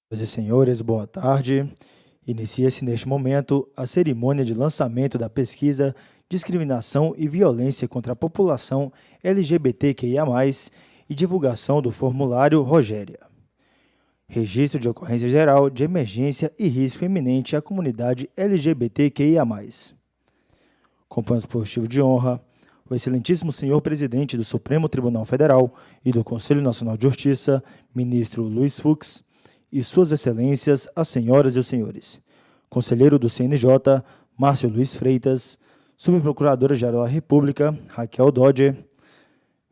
Senhoras e senhores, boa tarde. Inicia-se neste momento a cerimônia de lançamento da pesquisa Discriminação e Violência contra a População LGBTQIA+, e divulgação do formulário Rogéria. Registro de ocorrência geral de emergência e risco iminente à comunidade LGBTQIA+. Acompanha o positivo de honra o excelentíssimo senhor presidente do Supremo Tribunal Federal e do Conselho Nacional de Justiça, ministro Luiz Fux, e suas excelências, as senhoras e os senhores. Conselheiro do CNJ, Márcio Luiz Freitas, subprocuradora-geral da República, Raquel Dodge,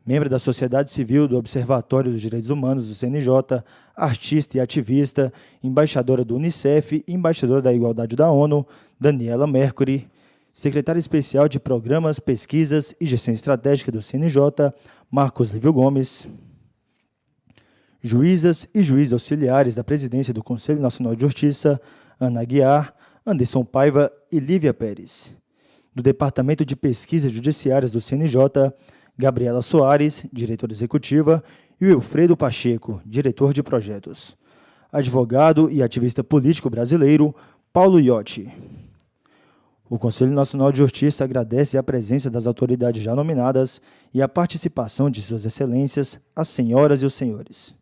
membro da Sociedade Civil do Observatório dos Direitos Humanos do CNJ, artista e ativista, embaixadora do Unicef e embaixadora da Igualdade da ONU, Daniela Mercury, secretário especial de Programas, Pesquisas e Gestão Estratégica do CNJ, Marcos Lívio Gomes, juízas e juízes auxiliares da presidência do Conselho Nacional de Justiça, Ana Aguiar, Anderson Paiva e Lívia Pérez. Do Departamento de Pesquisas Judiciárias do CNJ, Gabriela Soares, diretora executiva, e Wilfredo Pacheco, diretor de projetos. Advogado e ativista político brasileiro, Paulo Iotti. O Conselho Nacional de Justiça agradece a presença das autoridades já nominadas e a participação de suas excelências, as senhoras e os senhores.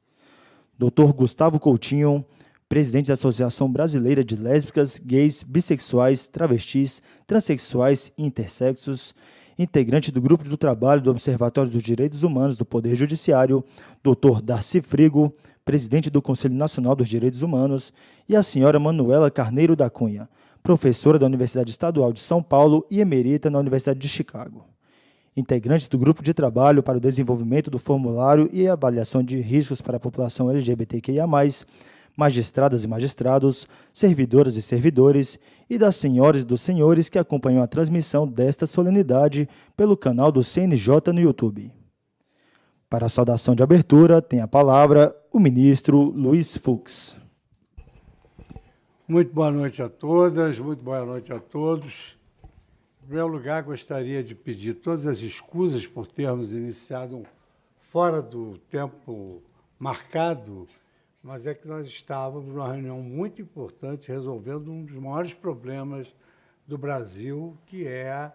Dr. Gustavo Coutinho, presidente da Associação Brasileira de Lésbicas, Gays, Bissexuais, Travestis, Transsexuais e Intersexos, integrante do Grupo do Trabalho do Observatório dos Direitos Humanos do Poder Judiciário, Dr. Darcy Frigo, presidente do Conselho Nacional dos Direitos Humanos, e a senhora Manuela Carneiro da Cunha, professora da Universidade Estadual de São Paulo e emerita na Universidade de Chicago. Integrantes do Grupo de Trabalho para o Desenvolvimento do Formulário e Avaliação de Riscos para a População LGBTQIA+, magistradas e magistrados, servidoras e servidores, e das senhoras e dos senhores que acompanham a transmissão desta solenidade pelo canal do CNJ no YouTube. Para a saudação de abertura, tem a palavra o ministro Luiz Fux. Muito boa noite a todas, muito boa noite a todos. Em primeiro lugar, gostaria de pedir todas as escusas por termos iniciado fora do tempo marcado, mas é que nós estávamos numa reunião muito importante resolvendo um dos maiores problemas do Brasil, que é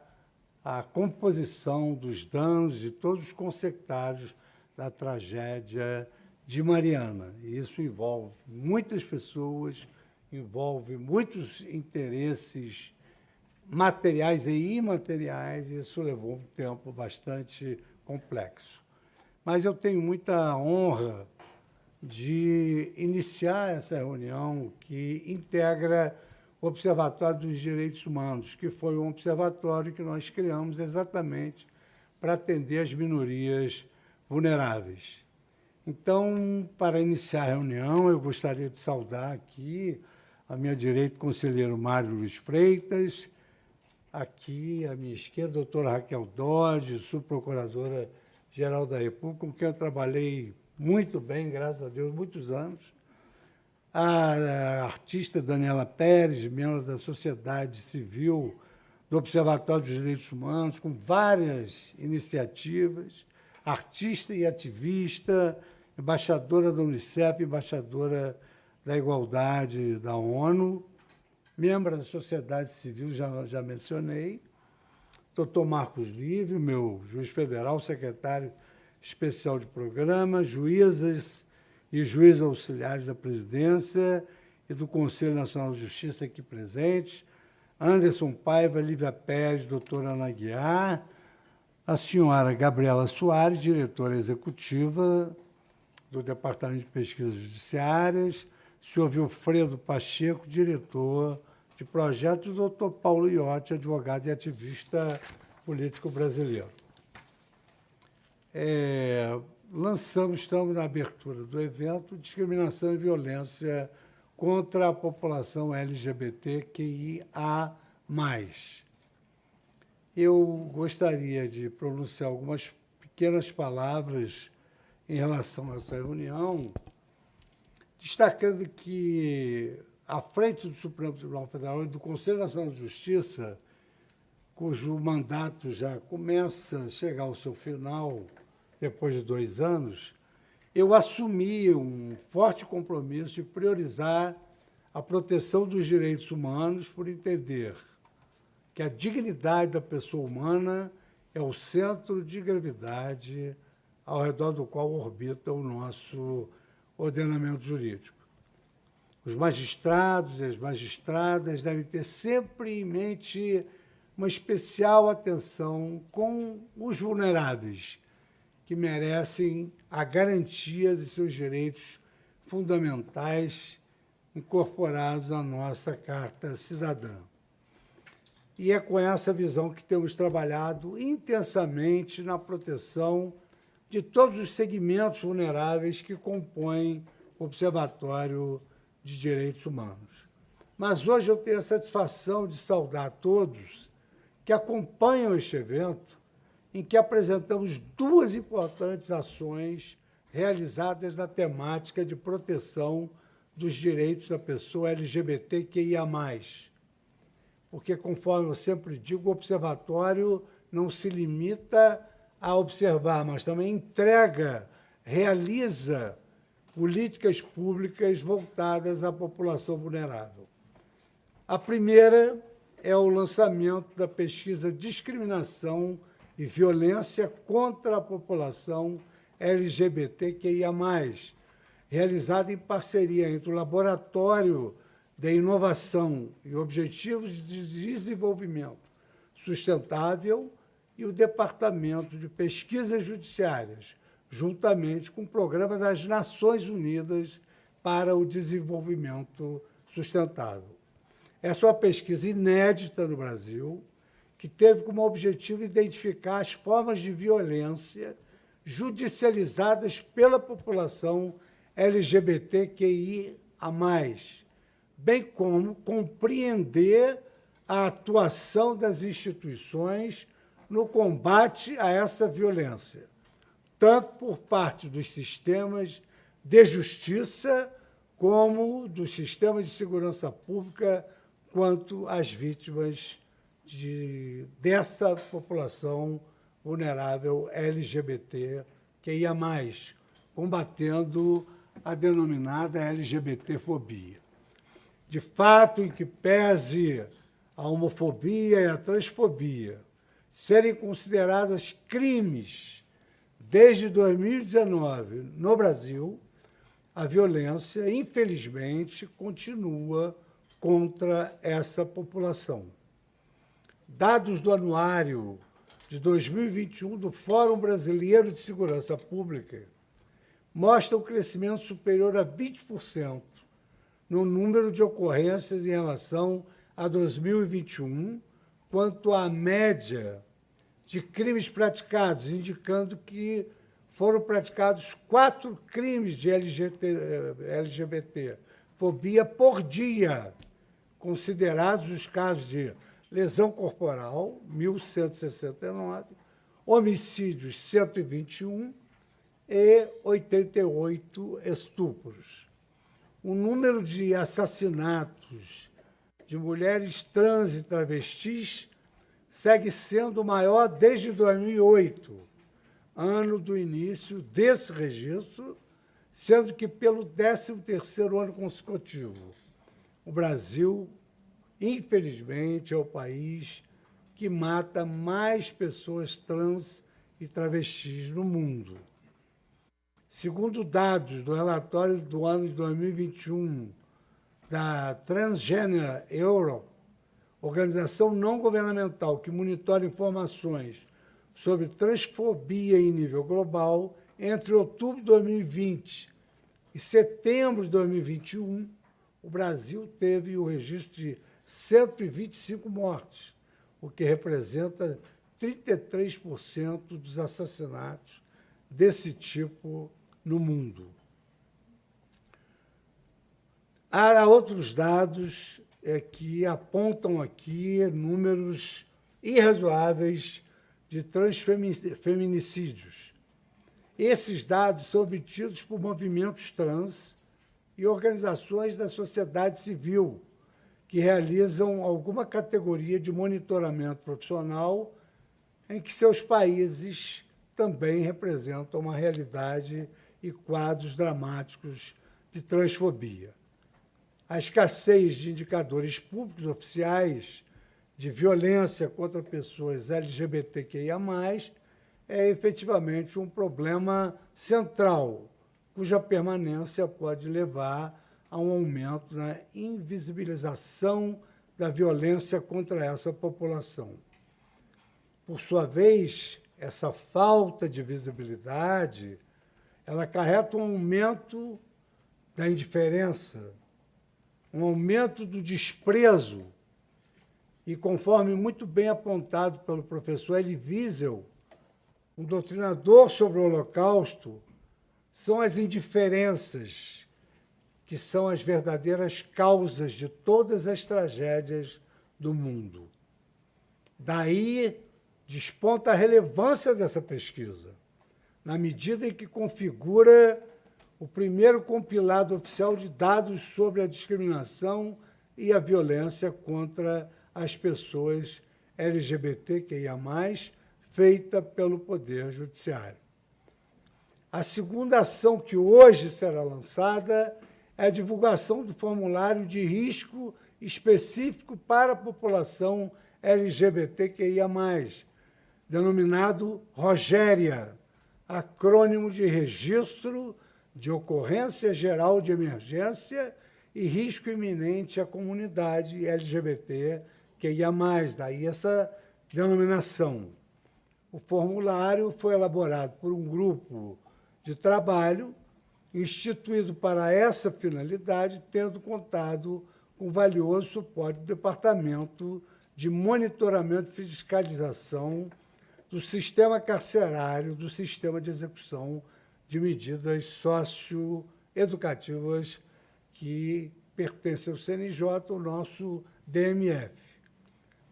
a composição dos danos de todos os consectários da tragédia de Mariana. E isso envolve muitas pessoas, envolve muitos interesses materiais e imateriais, e isso levou um tempo bastante complexo. Mas eu tenho muita honra de iniciar essa reunião que integra o Observatório dos Direitos Humanos, que foi um observatório que nós criamos exatamente para atender as minorias vulneráveis. Então, para iniciar a reunião, eu gostaria de saudar aqui à minha direita, o conselheiro Mário Luiz Freitas, aqui à minha esquerda, a doutora Raquel Dodge, subprocuradora-geral da República, com quem eu trabalhei muito bem, graças a Deus, muitos anos. A artista Daniela Pérez, membro da Sociedade Civil do Observatório dos Direitos Humanos, com várias iniciativas, artista e ativista, embaixadora da Unicef, embaixadora da Igualdade da ONU, membro da Sociedade Civil, já mencionei, doutor Marcos Lívio, meu juiz federal, secretário especial de programa, juízas e juízes auxiliares da presidência e do Conselho Nacional de Justiça aqui presentes, Anderson Paiva, Lívia Pérez, doutora Ana Aguiar, a senhora Gabriela Soares, diretora executiva do Departamento de Pesquisas Judiciárias, o senhor Wilfredo Pacheco, diretor de projetos, e o doutor Paulo Iotti, advogado e ativista político brasileiro. Estamos na abertura do evento, Discriminação e Violência contra a População LGBTQIA+. Eu gostaria de pronunciar algumas pequenas palavras em relação a essa reunião, destacando que, à frente do Supremo Tribunal Federal e do Conselho Nacional de Justiça, cujo mandato já começa a chegar ao seu final, depois de 2 anos, eu assumi um forte compromisso de priorizar a proteção dos direitos humanos por entender que a dignidade da pessoa humana é o centro de gravidade ao redor do qual orbita o nosso ordenamento jurídico. Os magistrados e as magistradas devem ter sempre em mente uma especial atenção com os vulneráveis, que merecem a garantia de seus direitos fundamentais incorporados à nossa Carta Cidadã. E é com essa visão que temos trabalhado intensamente na proteção de todos os segmentos vulneráveis que compõem o Observatório de Direitos Humanos. Mas hoje eu tenho a satisfação de saudar todos que acompanham este evento, em que apresentamos duas importantes ações realizadas na temática de proteção dos direitos da pessoa LGBTQIA+. Porque, conforme eu sempre digo, o observatório não se limita a observar, mas também entrega, realiza políticas públicas voltadas à população vulnerável. A primeira é o lançamento da pesquisa Discriminação e Violência contra a População LGBTQIA+, realizada em parceria entre o Laboratório de Inovação e Objetivos de Desenvolvimento Sustentável e o Departamento de Pesquisas Judiciárias, juntamente com o Programa das Nações Unidas para o Desenvolvimento Sustentável. Essa é uma pesquisa inédita no Brasil, que teve como objetivo identificar as formas de violência judicializadas pela população LGBTQIA+, bem como compreender a atuação das instituições no combate a essa violência, tanto por parte dos sistemas de justiça como dos sistemas de segurança pública, quanto às vítimas dessa população vulnerável LGBTQIA+, combatendo a denominada LGBTfobia. De fato, em que pese a homofobia e a transfobia serem consideradas crimes desde 2019 no Brasil, a violência, infelizmente, continua contra essa população. Dados do anuário de 2021 do Fórum Brasileiro de Segurança Pública mostram um crescimento superior a 20% no número de ocorrências em relação a 2021, quanto à média de crimes praticados, indicando que foram praticados 4 crimes de LGBTfobia por dia, considerados os casos de lesão corporal, 1.169, homicídios, 121 e 88 estupros. O número de assassinatos de mulheres trans e travestis segue sendo o maior desde 2008, ano do início desse registro, sendo que pelo 13º ano consecutivo, o Brasil, infelizmente, é o país que mata mais pessoas trans e travestis no mundo. Segundo dados do relatório do ano de 2021 da Transgender Europe, organização não governamental que monitora informações sobre transfobia em nível global, entre outubro de 2020 e setembro de 2021, o Brasil teve o registro de 125 mortes, o que representa 33% dos assassinatos desse tipo no mundo. Há outros dados que apontam aqui números irrazoáveis de transfeminicídios. Esses dados são obtidos por movimentos trans e organizações da sociedade civil que realizam alguma categoria de monitoramento profissional em que seus países também representam uma realidade e quadros dramáticos de transfobia. A escassez de indicadores públicos oficiais de violência contra pessoas LGBTQIA+, é efetivamente um problema central, cuja permanência pode levar a um aumento na invisibilização da violência contra essa população. Por sua vez, essa falta de visibilidade, ela acarreta um aumento da indiferença, um aumento do desprezo, e conforme muito bem apontado pelo professor Elie Wiesel, um doutrinador sobre o Holocausto, são as indiferenças que são as verdadeiras causas de todas as tragédias do mundo. Daí desponta a relevância dessa pesquisa, na medida em que configura o primeiro compilado oficial de dados sobre a discriminação e a violência contra as pessoas LGBTQIA+, feita pelo Poder Judiciário. A segunda ação que hoje será lançada é a divulgação do formulário de risco específico para a população LGBTQIA+, denominado ROGÉRIA, acrônimo de Registro de Ocorrência Geral de Emergência e Risco Iminente à Comunidade LGBTQIA+, daí essa denominação. O formulário foi elaborado por um grupo de trabalho instituído para essa finalidade, tendo contado com valioso suporte do Departamento de Monitoramento e Fiscalização do Sistema Carcerário, do Sistema de Execução de Medidas Socioeducativas que pertence ao CNJ, o nosso DMF.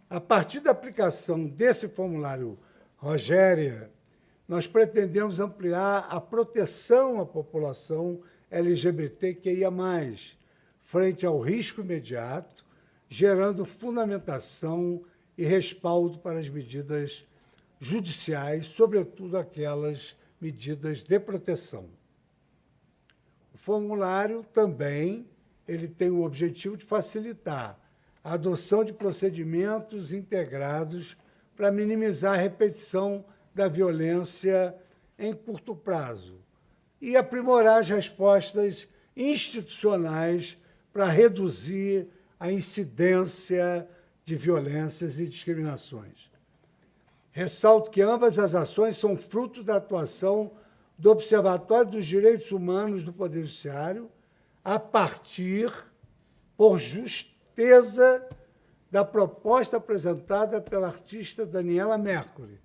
A partir da aplicação desse formulário ROGÉRIA, nós pretendemos ampliar a proteção à população LGBTQIA+, frente ao risco imediato, gerando fundamentação e respaldo para as medidas judiciais, sobretudo aquelas medidas de proteção. O formulário também ele tem o objetivo de facilitar a adoção de procedimentos integrados para minimizar a repetição da violência em curto prazo e aprimorar as respostas institucionais para reduzir a incidência de violências e discriminações. Ressalto que ambas as ações são fruto da atuação do Observatório dos Direitos Humanos do Poder Judiciário, a partir, por justeza, da proposta apresentada pela artista Daniela Mercury,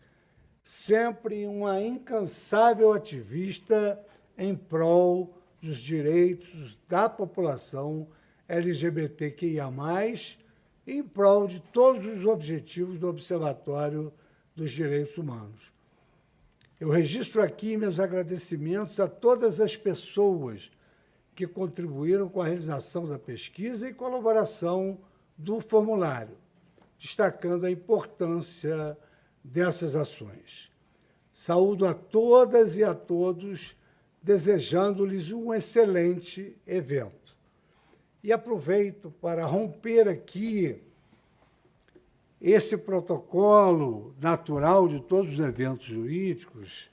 sempre uma incansável ativista em prol dos direitos da população LGBTQIA+, e em prol de todos os objetivos do Observatório dos Direitos Humanos. Eu registro aqui meus agradecimentos a todas as pessoas que contribuíram com a realização da pesquisa e colaboração do formulário, destacando a importância dessas ações. Saúdo a todas e a todos, desejando-lhes um excelente evento. E aproveito para romper aqui esse protocolo natural de todos os eventos jurídicos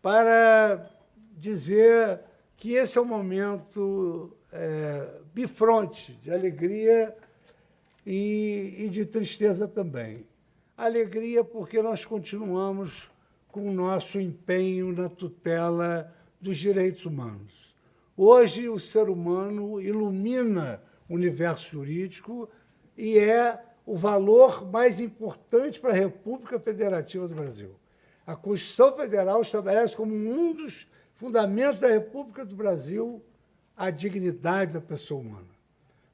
para dizer que esse é um momento bifronte, de alegria e de tristeza também. Alegria porque nós continuamos com o nosso empenho na tutela dos direitos humanos. Hoje, o ser humano ilumina o universo jurídico e é o valor mais importante para a República Federativa do Brasil. A Constituição Federal estabelece como um dos fundamentos da República do Brasil a dignidade da pessoa humana,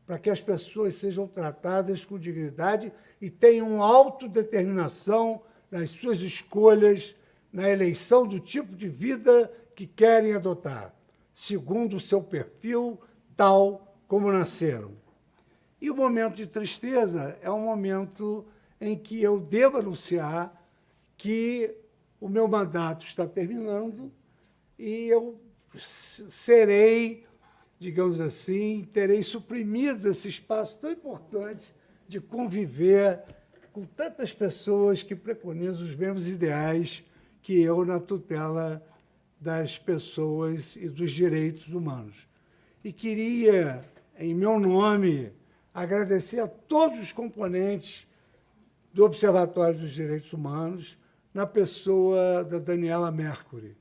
para que as pessoas sejam tratadas com dignidade e tenham autodeterminação nas suas escolhas, na eleição do tipo de vida que querem adotar, segundo o seu perfil, tal como nasceram. E o momento de tristeza é um momento em que eu devo anunciar que o meu mandato está terminando e eu serei, digamos assim, terei suprimido esse espaço tão importante de conviver com tantas pessoas que preconizam os mesmos ideais que eu na tutela das pessoas e dos direitos humanos. E queria, em meu nome, agradecer a todos os componentes do Observatório dos Direitos Humanos, na pessoa da Daniela Mercury,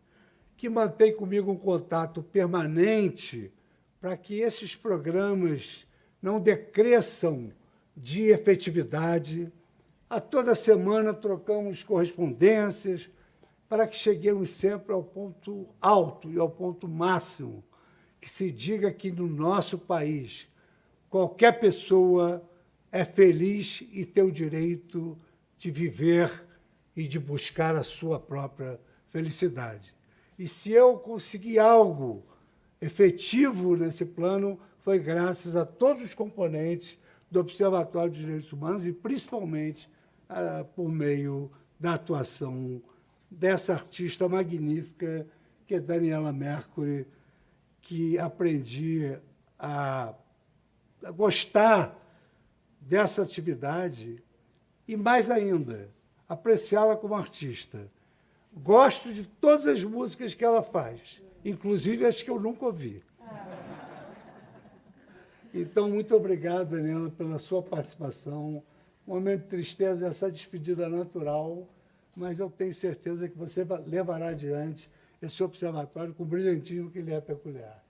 que mantém comigo um contato permanente para que esses programas não decresçam de efetividade. A toda semana trocamos correspondências para que cheguemos sempre ao ponto alto e ao ponto máximo, que se diga que no nosso país qualquer pessoa é feliz e tem o direito de viver e de buscar a sua própria felicidade. E se eu consegui algo efetivo nesse plano, foi graças a todos os componentes do Observatório dos Direitos Humanos e, principalmente, por meio da atuação dessa artista magnífica, que é Daniela Mercury, que aprendi a gostar dessa atividade e, mais ainda, apreciá-la como artista. Gosto de todas as músicas que ela faz, inclusive as que eu nunca ouvi. Então, muito obrigado, Daniela, pela sua participação. Um momento de tristeza, essa despedida natural, mas eu tenho certeza que você levará adiante esse observatório com o brilhantismo que lhe é peculiar.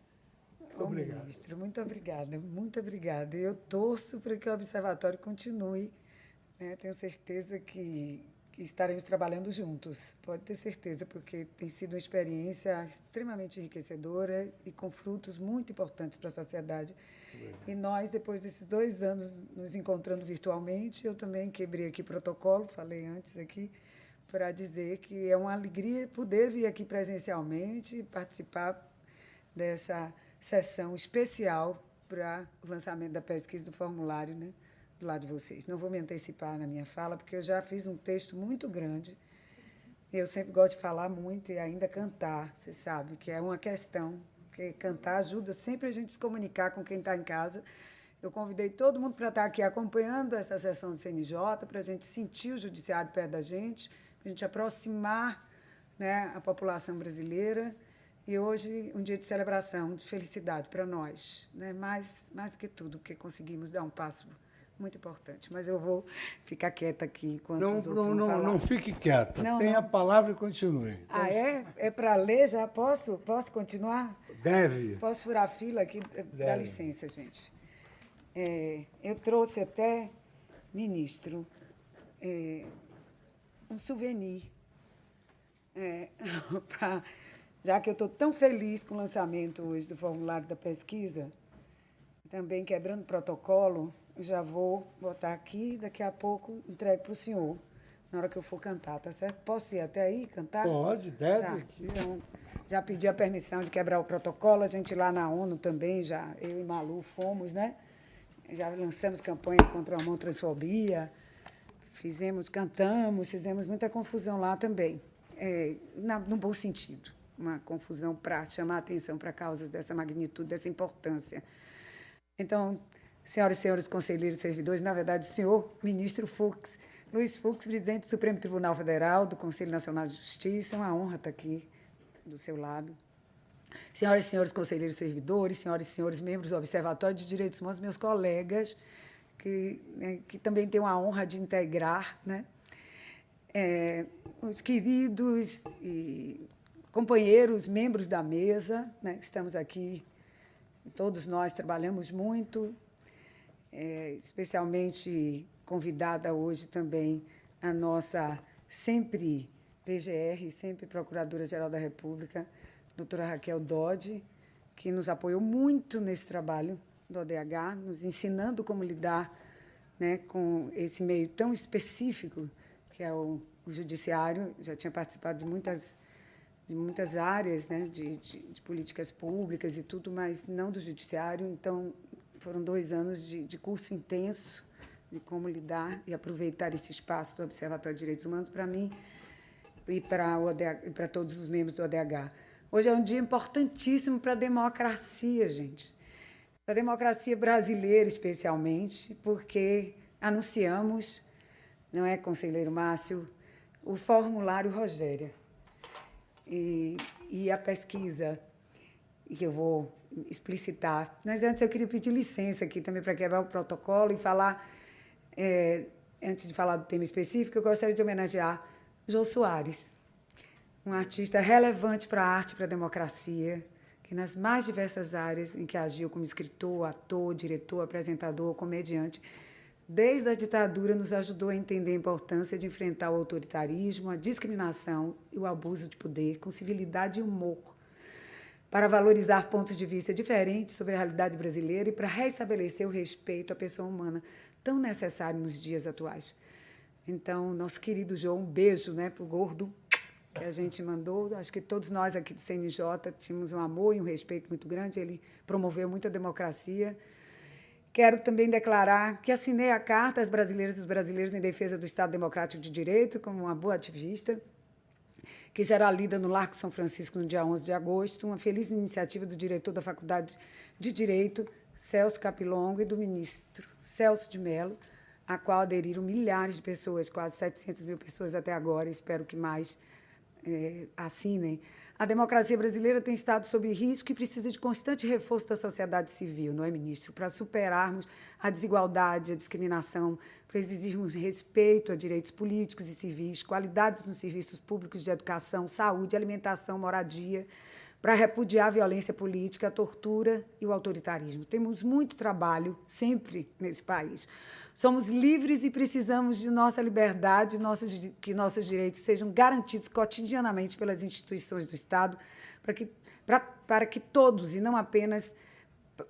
Muito obrigado. Ministro, muito obrigada, muito obrigada. Eu torço para que o observatório continue, né? Tenho certeza que estaremos trabalhando juntos, pode ter certeza, porque tem sido uma experiência extremamente enriquecedora e com frutos muito importantes para a sociedade. E nós, depois desses 2 anos nos encontrando virtualmente, eu também quebrei aqui protocolo, falei antes aqui, para dizer que é uma alegria poder vir aqui presencialmente e participar dessa sessão especial para o lançamento da pesquisa do formulário, né, do lado de vocês. Não vou me antecipar na minha fala, porque eu já fiz um texto muito grande. Eu sempre gosto de falar muito e ainda cantar, você sabe, que é uma questão, porque cantar ajuda sempre a gente se comunicar com quem está em casa. Eu convidei todo mundo para estar aqui acompanhando essa sessão do CNJ, para a gente sentir o judiciário perto da gente, para a gente aproximar, né, a população brasileira. E hoje, um dia de celebração, de felicidade para nós, né? Mais do que tudo, porque conseguimos dar um passo muito importante. Mas eu vou ficar quieta aqui enquanto os outros vão falar. Não fique quieta. Tenha a palavra e continue. Ah, é? É para ler? Já posso? Posso continuar? Deve. Posso furar a fila aqui? Dá licença, gente. Eu trouxe até, ministro, um souvenir para... Já que eu estou tão feliz com o lançamento hoje do formulário da pesquisa, também quebrando protocolo, já vou botar aqui, daqui a pouco entrego para o senhor, na hora que eu for cantar, tá certo? Posso ir até aí cantar? Pode, deve. Tá. Aqui. Então, já pedi a permissão de quebrar o protocolo, a gente lá na ONU também, já eu e Malu fomos, né? Já lançamos campanha contra a homotransfobia, cantamos, fizemos muita confusão lá também, no bom sentido. Uma confusão para chamar a atenção para causas dessa magnitude, dessa importância. Então, senhoras e senhores conselheiros e servidores, na verdade, o senhor ministro Fux, Luiz Fux, presidente do Supremo Tribunal Federal, do Conselho Nacional de Justiça, é uma honra estar aqui do seu lado. Senhoras e senhores conselheiros e servidores, senhoras e senhores membros do Observatório de Direitos Humanos, meus colegas, que também tenho a honra de integrar, né? Os queridos e companheiros, membros da mesa, né? Estamos aqui, todos nós trabalhamos muito, especialmente convidada hoje também a nossa sempre PGR, sempre Procuradora-Geral da República, doutora Raquel Dodge, que nos apoiou muito nesse trabalho do ODH, nos ensinando como lidar, né, com esse meio tão específico que é o judiciário. Já tinha participado de muitas áreas, né, de políticas públicas e tudo, mas não do judiciário. Então, foram 2 anos de curso intenso de como lidar e aproveitar esse espaço do Observatório de Direitos Humanos para mim e para todos os membros do ODH. Hoje é um dia importantíssimo para a democracia, gente. Para a democracia brasileira, especialmente, porque anunciamos, não é, conselheiro Márcio, o formulário Rogéria. E a pesquisa, que eu vou explicitar. Mas antes eu queria pedir licença aqui também para quebrar o protocolo e falar, antes de falar do tema específico, eu gostaria de homenagear Jô Soares, um artista relevante para a arte e para a democracia, que nas mais diversas áreas em que agiu como escritor, ator, diretor, apresentador, comediante, desde a ditadura nos ajudou a entender a importância de enfrentar o autoritarismo, a discriminação e o abuso de poder com civilidade e humor, para valorizar pontos de vista diferentes sobre a realidade brasileira e para restabelecer o respeito à pessoa humana, tão necessário nos dias atuais. Então, nosso querido Jô, um beijo, né, para o gordo que a gente mandou. Acho que todos nós aqui do CNJ tínhamos um amor e um respeito muito grande. Ele promoveu muito a democracia. Quero também declarar que assinei a Carta às Brasileiras e dos Brasileiros em Defesa do Estado Democrático de Direito, como uma boa ativista, que será lida no Largo São Francisco no dia 11 de agosto, uma feliz iniciativa do diretor da Faculdade de Direito, Celso Capilongo, e do ministro Celso de Mello, a qual aderiram milhares de pessoas, quase 700 mil pessoas até agora, espero que mais assinem. A democracia brasileira tem estado sob risco e precisa de constante reforço da sociedade civil, não é, ministro? Para superarmos a desigualdade, a discriminação, para exigirmos respeito a direitos políticos e civis, qualidades nos serviços públicos de educação, saúde, alimentação, moradia, para repudiar a violência política, a tortura e o autoritarismo. Temos muito trabalho, sempre, nesse país. Somos livres e precisamos de nossa liberdade, que nossos direitos sejam garantidos cotidianamente pelas instituições do Estado, para que todos, e não apenas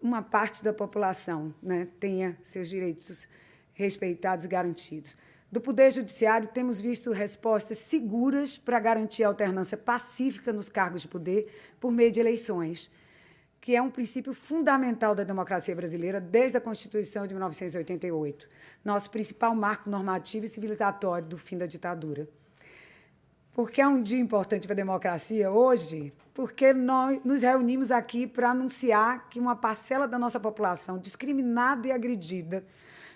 uma parte da população, né, tenha seus direitos respeitados e garantidos. Do Poder Judiciário, temos visto respostas seguras para garantir a alternância pacífica nos cargos de poder por meio de eleições, que é um princípio fundamental da democracia brasileira desde a Constituição de 1988, nosso principal marco normativo e civilizatório do fim da ditadura. Por que é um dia importante para a democracia hoje? Porque nós nos reunimos aqui para anunciar que uma parcela da nossa população discriminada e agredida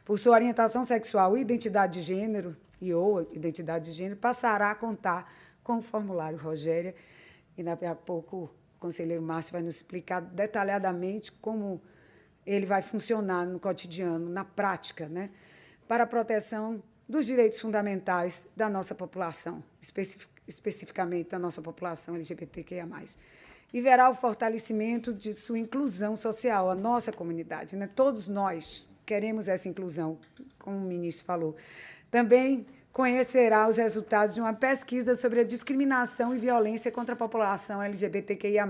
por sua orientação sexual e identidade de gênero, ou identidade de gênero, passará a contar com o formulário Rogéria. E daqui a pouco o conselheiro Márcio vai nos explicar detalhadamente como ele vai funcionar no cotidiano, na prática, né, para a proteção dos direitos fundamentais da nossa população, especificamente da nossa população LGBTQIA+. E verá o fortalecimento de sua inclusão social, a nossa comunidade, né? Todos nós queremos essa inclusão, como o ministro falou. Também conhecerá os resultados de uma pesquisa sobre a discriminação e violência contra a população LGBTQIA+.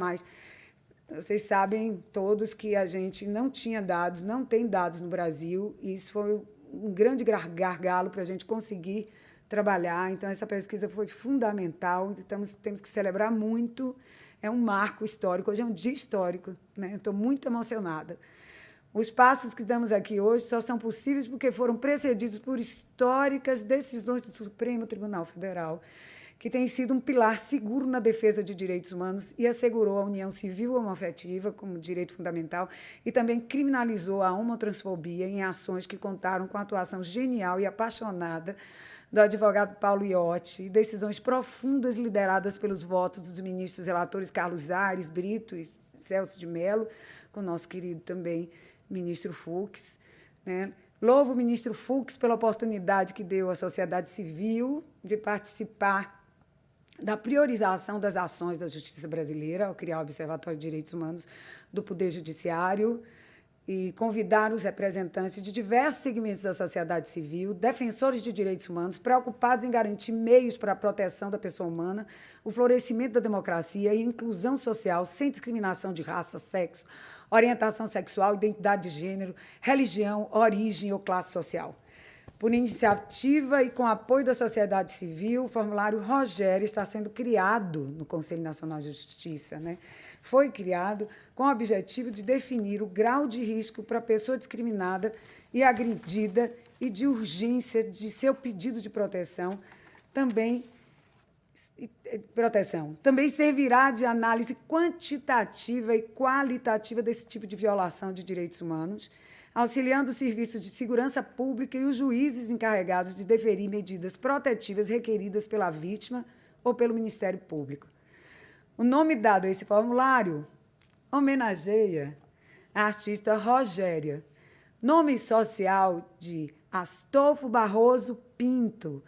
Vocês sabem todos que a gente não tinha dados, não tem dados no Brasil, e isso foi um grande gargalo para a gente conseguir trabalhar. Então, essa pesquisa foi fundamental, temos que celebrar muito, é um marco histórico, hoje é um dia histórico, né? Estou muito emocionada. Os passos que damos aqui hoje só são possíveis porque foram precedidos por históricas decisões do Supremo Tribunal Federal, que tem sido um pilar seguro na defesa de direitos humanos e assegurou a união civil homoafetiva como direito fundamental e também criminalizou a homotransfobia em ações que contaram com a atuação genial e apaixonada do advogado Paulo Iotti, e decisões profundas lideradas pelos votos dos ministros relatores Carlos Aires, Brito e Celso de Mello, com o nosso querido também ministro Fux, né? Louvo o ministro Fux pela oportunidade que deu à sociedade civil de participar da priorização das ações da justiça brasileira, ao criar o Observatório de Direitos Humanos do Poder Judiciário e convidar os representantes de diversos segmentos da sociedade civil, defensores de direitos humanos, preocupados em garantir meios para a proteção da pessoa humana, o florescimento da democracia e a inclusão social sem discriminação de raça, sexo, orientação sexual, identidade de gênero, religião, origem ou classe social. Por iniciativa e com apoio da sociedade civil, o formulário Rogéria está sendo criado no Conselho Nacional de Justiça, né? Foi criado com o objetivo de definir o grau de risco para a pessoa discriminada e agredida e de urgência de seu pedido de proteção, também proteção. Também servirá de análise quantitativa e qualitativa desse tipo de violação de direitos humanos, auxiliando os serviços de segurança pública e os juízes encarregados de deferir medidas protetivas requeridas pela vítima ou pelo Ministério Público. O nome dado a esse formulário homenageia a artista Rogéria, nome social de Astolfo Barroso Pinto,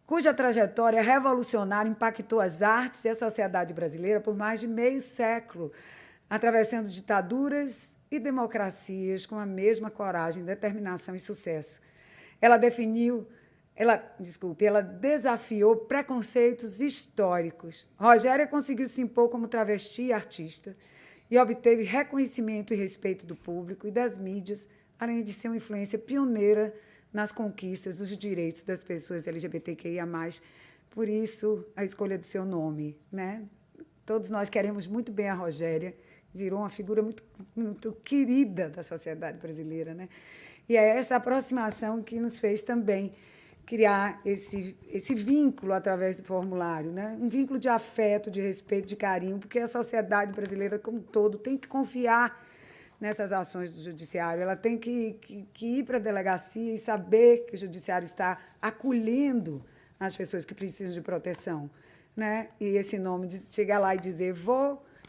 cuja trajetória revolucionária impactou as artes e a sociedade brasileira por mais de meio século, atravessando ditaduras e democracias com a mesma coragem, determinação e sucesso. Ela desafiou preconceitos históricos. Rogéria conseguiu se impor como travesti e artista e obteve reconhecimento e respeito do público e das mídias, além de ser uma influência pioneira nas conquistas dos direitos das pessoas LGBTQIA+. Por isso, a escolha do seu nome, né? Todos nós queremos muito bem a Rogéria, virou uma figura muito, muito querida da sociedade brasileira, né? E é essa aproximação que nos fez também criar esse vínculo através do formulário, né? Um vínculo de afeto, de respeito, de carinho, porque a sociedade brasileira como um todo tem que confiar nessas ações do judiciário, ela tem que ir para a delegacia e saber que o judiciário está acolhendo as pessoas que precisam de proteção, né? E esse nome de chegar lá e dizer,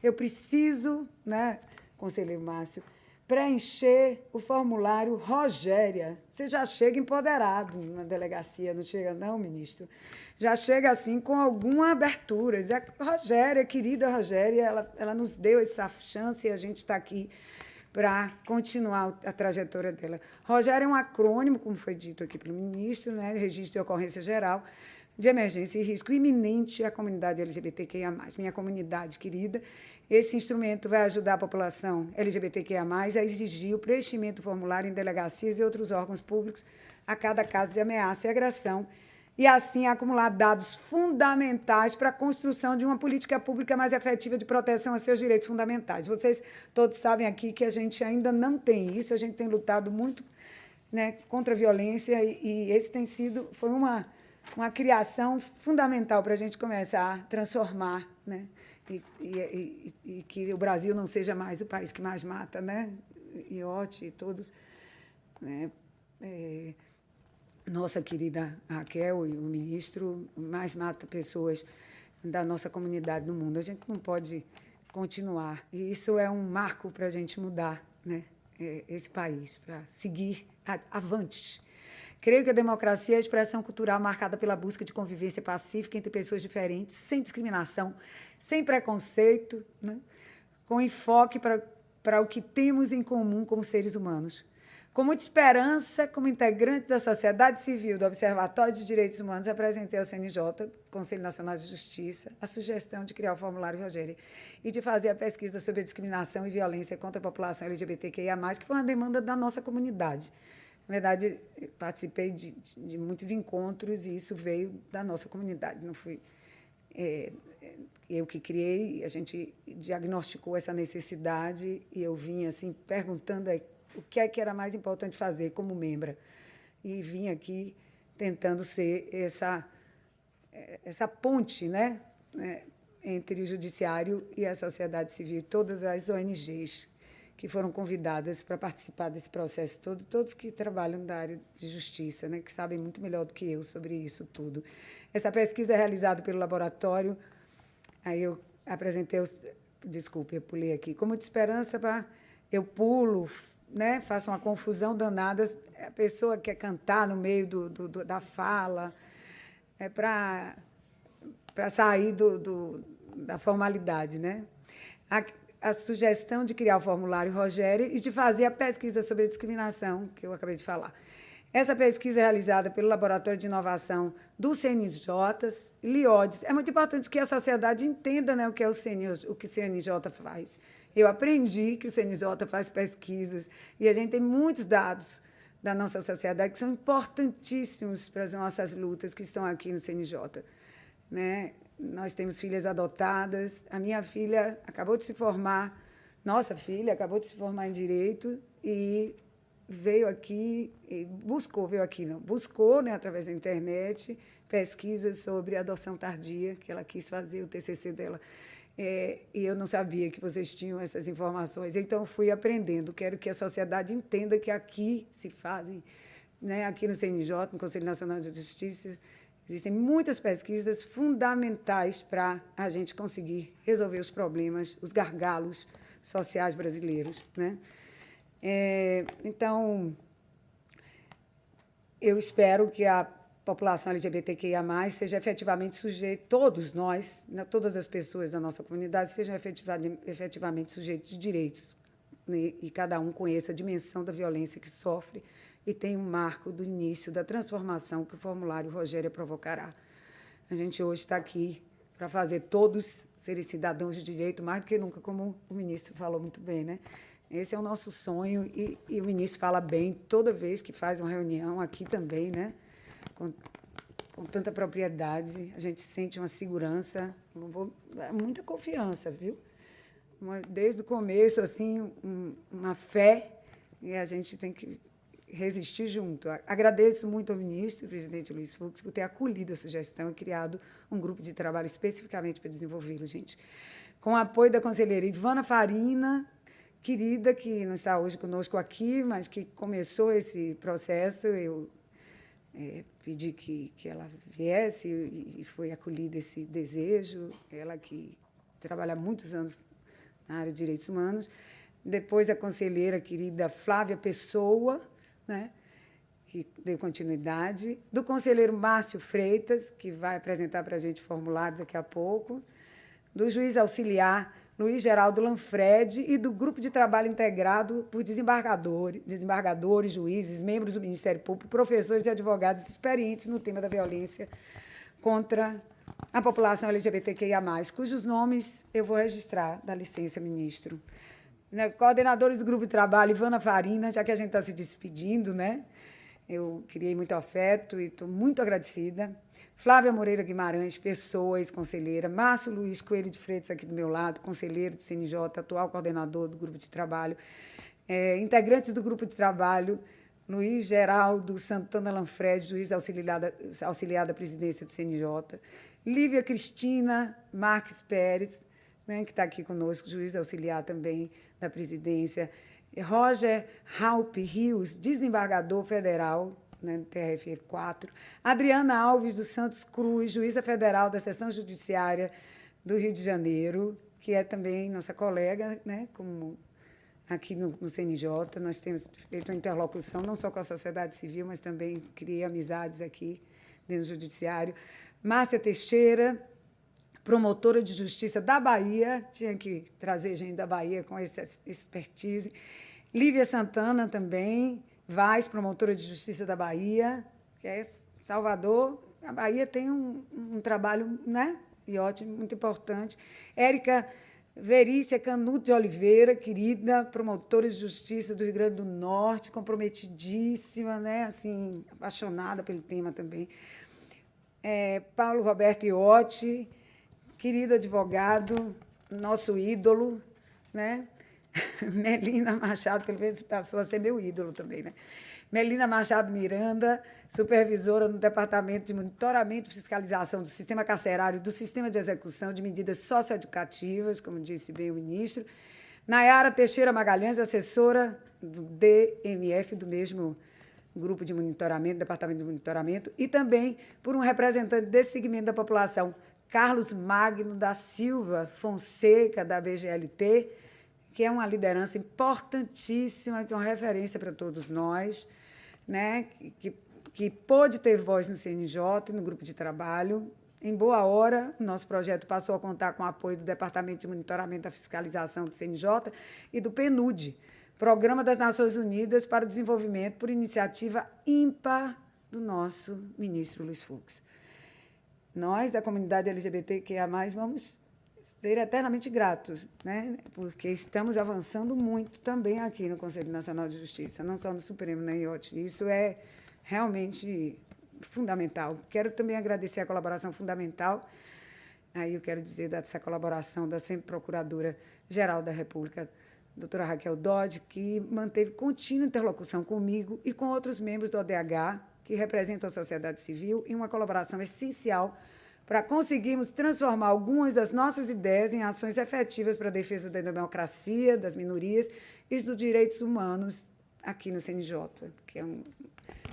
eu preciso, né, conselheiro Márcio, preencher o formulário Rogéria. Você já chega empoderado na delegacia, não chega não, ministro? Já chega assim com alguma abertura. Diz, Rogéria, querida Rogéria, ela nos deu essa chance e a gente está aqui para continuar a trajetória dela. Rogéria é um acrônimo, como foi dito aqui pelo ministro, né, Registro de Ocorrência Geral, de Emergência e Risco Iminente à comunidade LGBTQIA+. Minha comunidade querida, esse instrumento vai ajudar a população LGBTQIA+, a exigir o preenchimento do formulário em delegacias e outros órgãos públicos a cada caso de ameaça e agressão, e assim acumular dados fundamentais para a construção de uma política pública mais efetiva de proteção a seus direitos fundamentais. Vocês todos sabem aqui que a gente ainda não tem isso, a gente tem lutado muito, né, contra a violência, e esse foi uma criação fundamental para a gente começar a transformar, né? E que o Brasil não seja mais o país que mais mata, né? Iote e todos, né? Nossa querida Raquel e o ministro mais mata pessoas da nossa comunidade no mundo. A gente não pode continuar. E isso é um marco para a gente mudar, né, esse país, para seguir avante. Creio que a democracia é a expressão cultural marcada pela busca de convivência pacífica entre pessoas diferentes, sem discriminação, sem preconceito, né, com enfoque para o que temos em comum como seres humanos. Com muita esperança, como integrante da sociedade civil do Observatório de Direitos Humanos, apresentei ao CNJ, Conselho Nacional de Justiça, a sugestão de criar o formulário Rogéria e de fazer a pesquisa sobre a discriminação e violência contra a população LGBTQIA+, que foi uma demanda da nossa comunidade. Na verdade, participei de muitos encontros e isso veio da nossa comunidade. Não fui eu que criei, a gente diagnosticou essa necessidade e eu vim assim, perguntando o que é que era mais importante fazer como membra. E vim aqui tentando ser essa ponte, né, entre o judiciário e a sociedade civil, todas as ONGs que foram convidadas para participar desse processo todo, todos que trabalham na área de justiça, né, que sabem muito melhor do que eu sobre isso tudo. Essa pesquisa é realizada pelo laboratório, aí eu apresentei, desculpe, eu pulei aqui, com muita esperança, eu pulo, né, faço uma confusão danada, a pessoa quer cantar no meio da fala, para sair da formalidade, né? A sugestão de criar o formulário Rogéria e de fazer a pesquisa sobre a discriminação, que eu acabei de falar. Essa pesquisa é realizada pelo Laboratório de Inovação do CNJ, LIODES. É muito importante que a sociedade entenda, né, o que o CNJ faz. Eu aprendi que o CNJ faz pesquisas e a gente tem muitos dados da nossa sociedade que são importantíssimos para as nossas lutas que estão aqui no CNJ, né? Nós temos filhas adotadas. A minha filha acabou de se formar, nossa filha acabou de se formar em Direito e veio aqui, buscou, né, através da internet, pesquisas sobre adoção tardia, que ela quis fazer, o TCC dela. E eu não sabia que vocês tinham essas informações, então fui aprendendo. Quero que a sociedade entenda que aqui se fazem, né, aqui no CNJ, no Conselho Nacional de Justiça, existem muitas pesquisas fundamentais para a gente conseguir resolver os problemas, os gargalos sociais brasileiros, né? Então, eu espero que a população LGBTQIA+, seja efetivamente sujeita, todos nós, né, todas as pessoas da nossa comunidade, sejam efetivamente sujeitos de direitos, né, e cada um conheça a dimensão da violência que sofre e tem um marco do início da transformação que o formulário Rogéria provocará. A gente hoje está aqui para fazer todos serem cidadãos de direito, mais do que nunca, como o ministro falou muito bem, né? Esse é o nosso sonho, e o ministro fala bem toda vez que faz uma reunião aqui também, né? Com tanta propriedade, a gente sente uma segurança, muita confiança, viu? Desde o começo, assim, uma fé, e a gente tem que resistir junto. Agradeço muito ao ministro, o presidente Luiz Fux, por ter acolhido a sugestão e criado um grupo de trabalho especificamente para desenvolvê-lo, gente. Com o apoio da conselheira Ivana Farina, querida, que não está hoje conosco aqui, mas que começou esse processo. Eu pedi que ela viesse e foi acolhido esse desejo. Ela que trabalha há muitos anos na área de direitos humanos. Depois, a conselheira querida Flávia Pessoa, né, que deu continuidade, do conselheiro Márcio Freitas, que vai apresentar para a gente o formulário daqui a pouco, do juiz auxiliar Luiz Geraldo Lanfredi e do grupo de trabalho integrado por desembargadores, juízes, membros do Ministério Público, professores e advogados experientes no tema da violência contra a população LGBTQIA+, cujos nomes eu vou registrar, dá licença, ministro. Coordenadores do grupo de trabalho, Ivana Farina, já que a gente está se despedindo, né? Eu criei muito afeto e estou muito agradecida. Flávia Moreira Guimarães, pessoa, ex-conselheira. Márcio Luiz Coelho de Freitas, aqui do meu lado, conselheiro do CNJ, atual coordenador do grupo de trabalho. Integrantes do grupo de trabalho, Luiz Geraldo Santana Lanfredi, juiz auxiliar da presidência do CNJ. Lívia Cristina Marques Pérez, né, que está aqui conosco, juiz auxiliar também da presidência. Roger Raup Rios, desembargador federal, né, TRF4. Adriana Alves dos Santos Cruz, juíza federal da Seção Judiciária do Rio de Janeiro, que é também nossa colega, né, como aqui no CNJ. Nós temos feito uma interlocução não só com a sociedade civil, mas também criei amizades aqui dentro do Judiciário. Márcia Teixeira, promotora de justiça da Bahia, tinha que trazer gente da Bahia com essa expertise. Lívia Santana também, Vaz, promotora de justiça da Bahia, que é Salvador. A Bahia tem um trabalho, né, e ótimo, muito importante. Érica Verícia Canuto de Oliveira, querida, promotora de justiça do Rio Grande do Norte, comprometidíssima, né, assim, apaixonada pelo tema também. Paulo Roberto Iotti, querido advogado, nosso ídolo, né? Melina Machado, pelo menos passou a ser meu ídolo também, né? Melina Machado Miranda, supervisora no Departamento de Monitoramento e Fiscalização do Sistema Carcerário e do Sistema de Execução de Medidas Socioeducativas, como disse bem o ministro. Nayara Teixeira Magalhães, assessora do DMF, do mesmo grupo de monitoramento, Departamento de Monitoramento, e também por um representante desse segmento da população, Carlos Magno da Silva Fonseca, da BGLT, que é uma liderança importantíssima, que é uma referência para todos nós, né? que pôde ter voz no CNJ, no grupo de trabalho. Em boa hora, o nosso projeto passou a contar com o apoio do Departamento de Monitoramento da Fiscalização do CNJ e do PNUD, Programa das Nações Unidas para o Desenvolvimento, por iniciativa ímpar do nosso ministro Luiz Fux. Nós, da comunidade LGBTQIA+, vamos ser eternamente gratos, né? Porque estamos avançando muito também aqui no Conselho Nacional de Justiça, não só no Supremo, né, Iotti? Isso é realmente fundamental. Quero também agradecer a colaboração fundamental, aí eu quero dizer dessa colaboração da sempre Procuradora-Geral da República doutora Raquel Dodge, que manteve contínua interlocução comigo e com outros membros do ODH, que representam a sociedade civil, em uma colaboração essencial para conseguirmos transformar algumas das nossas ideias em ações efetivas para a defesa da democracia, das minorias e dos direitos humanos aqui no CNJ, que é um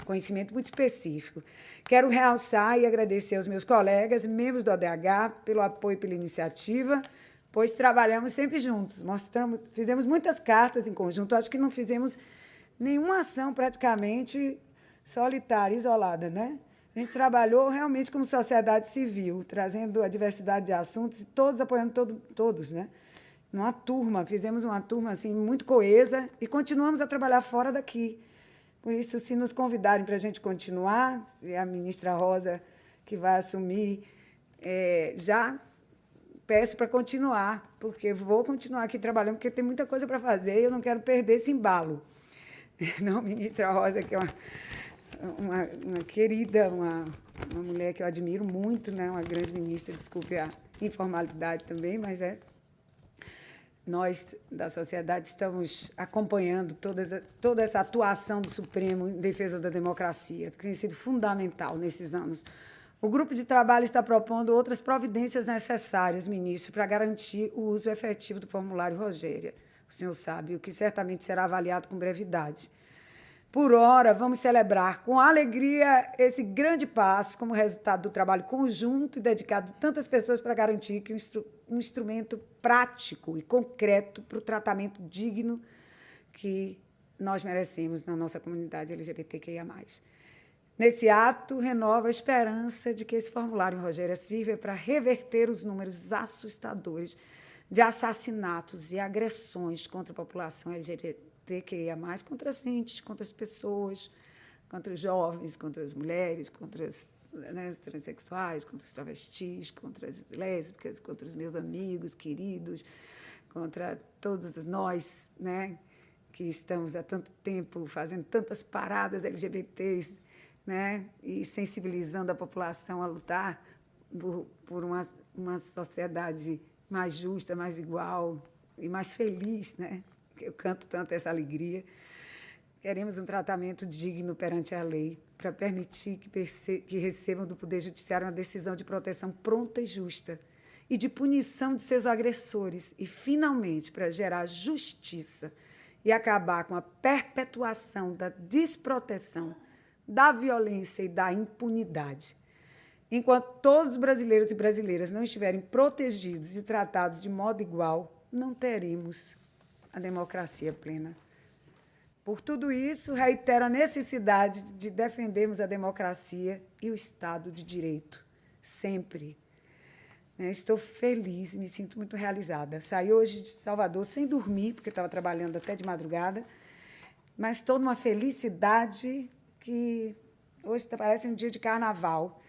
conhecimento muito específico. Quero realçar e agradecer aos meus colegas, membros do ODH, pelo apoio e pela iniciativa, pois trabalhamos sempre juntos, fizemos muitas cartas em conjunto, acho que não fizemos nenhuma ação praticamente solitária, isolada, né? A gente trabalhou realmente como sociedade civil, trazendo a diversidade de assuntos e todos apoiando todos, né? Numa turma, fizemos uma turma assim, muito coesa e continuamos a trabalhar fora daqui. Por isso, se nos convidarem para a gente continuar, se a ministra Rosa, que vai assumir, já peço para continuar, porque vou continuar aqui trabalhando, porque tem muita coisa para fazer e eu não quero perder esse embalo. Não, ministra Rosa, que é uma querida, uma mulher que eu admiro muito, né? Uma grande ministra, desculpe a informalidade também, mas nós, da sociedade, estamos acompanhando toda essa atuação do Supremo em defesa da democracia, que tem sido fundamental nesses anos. O grupo de trabalho está propondo outras providências necessárias, ministro, para garantir o uso efetivo do formulário Rogéria. O senhor sabe, o que certamente será avaliado com brevidade. Por ora, vamos celebrar com alegria esse grande passo como resultado do trabalho conjunto e dedicado de tantas pessoas para garantir que um instrumento prático e concreto para o tratamento digno que nós merecemos na nossa comunidade LGBTQIA+. Nesse ato, renova a esperança de que esse formulário, Rogéria, sirva para reverter os números assustadores de assassinatos e agressões contra a população LGBTQIA+, contra as gente, contra as pessoas, contra os jovens, contra as mulheres, contra os transexuais, contra os travestis, contra as lésbicas, contra os meus amigos queridos, contra todos nós, né, que estamos há tanto tempo fazendo tantas paradas LGBTs, né, e sensibilizando a população a lutar por uma sociedade mais justa, mais igual e mais feliz, né? Eu canto tanto essa alegria. Queremos um tratamento digno perante a lei para permitir que recebam do Poder Judiciário uma decisão de proteção pronta e justa e de punição de seus agressores e, finalmente, para gerar justiça e acabar com a perpetuação da desproteção, da violência e da impunidade. Enquanto todos os brasileiros e brasileiras não estiverem protegidos e tratados de modo igual, não teremos a democracia plena. Por tudo isso, reitero a necessidade de defendermos a democracia e o Estado de Direito, sempre. Estou feliz, me sinto muito realizada. Saí hoje de Salvador sem dormir, porque estava trabalhando até de madrugada, mas estou numa felicidade que hoje parece um dia de carnaval.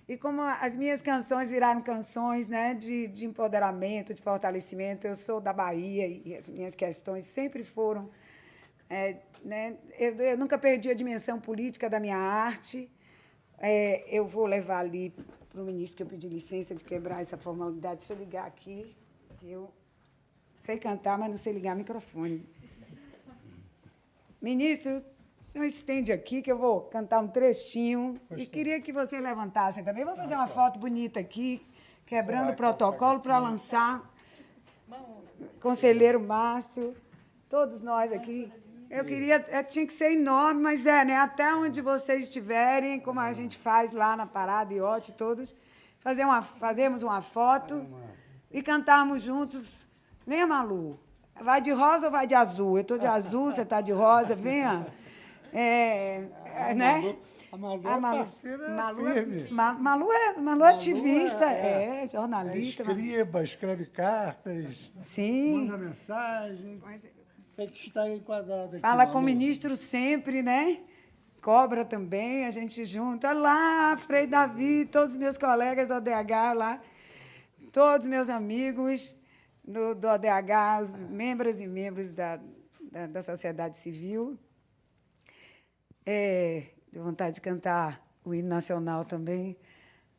E como as minhas canções viraram canções, né, de empoderamento, de fortalecimento, eu sou da Bahia e as minhas questões sempre foram... né, eu nunca perdi a dimensão política da minha arte. Eu vou levar ali para o ministro, que eu pedi licença de quebrar essa formalidade. Deixa eu ligar aqui, que eu sei cantar, mas não sei ligar o microfone. Ministro, o senhor estende aqui, que eu vou cantar um trechinho. E queria que vocês levantassem também. Vamos fazer uma foto bonita aqui, quebrando o protocolo para lançar. Conselheiro Márcio, todos nós aqui. Eu queria, tinha que ser enorme, mas né, até onde vocês estiverem, como a gente faz lá na Parada Iote, todos, fazemos uma foto e cantarmos juntos. Venha, Malu. Vai de rosa ou vai de azul? Eu estou de azul, você está de rosa, venha. Né? A Malu é parceira firme. Malu é ativista, jornalista. Escreve cartas, sim, manda mensagem. Tem que estar enquadrada aqui. Fala com o ministro sempre, né? Cobra também, a gente junto. Olha lá, Frei Davi, todos os meus colegas do ODH lá, todos os meus amigos do ODH, os membros e membros da sociedade civil. Deu vontade de cantar o hino nacional também,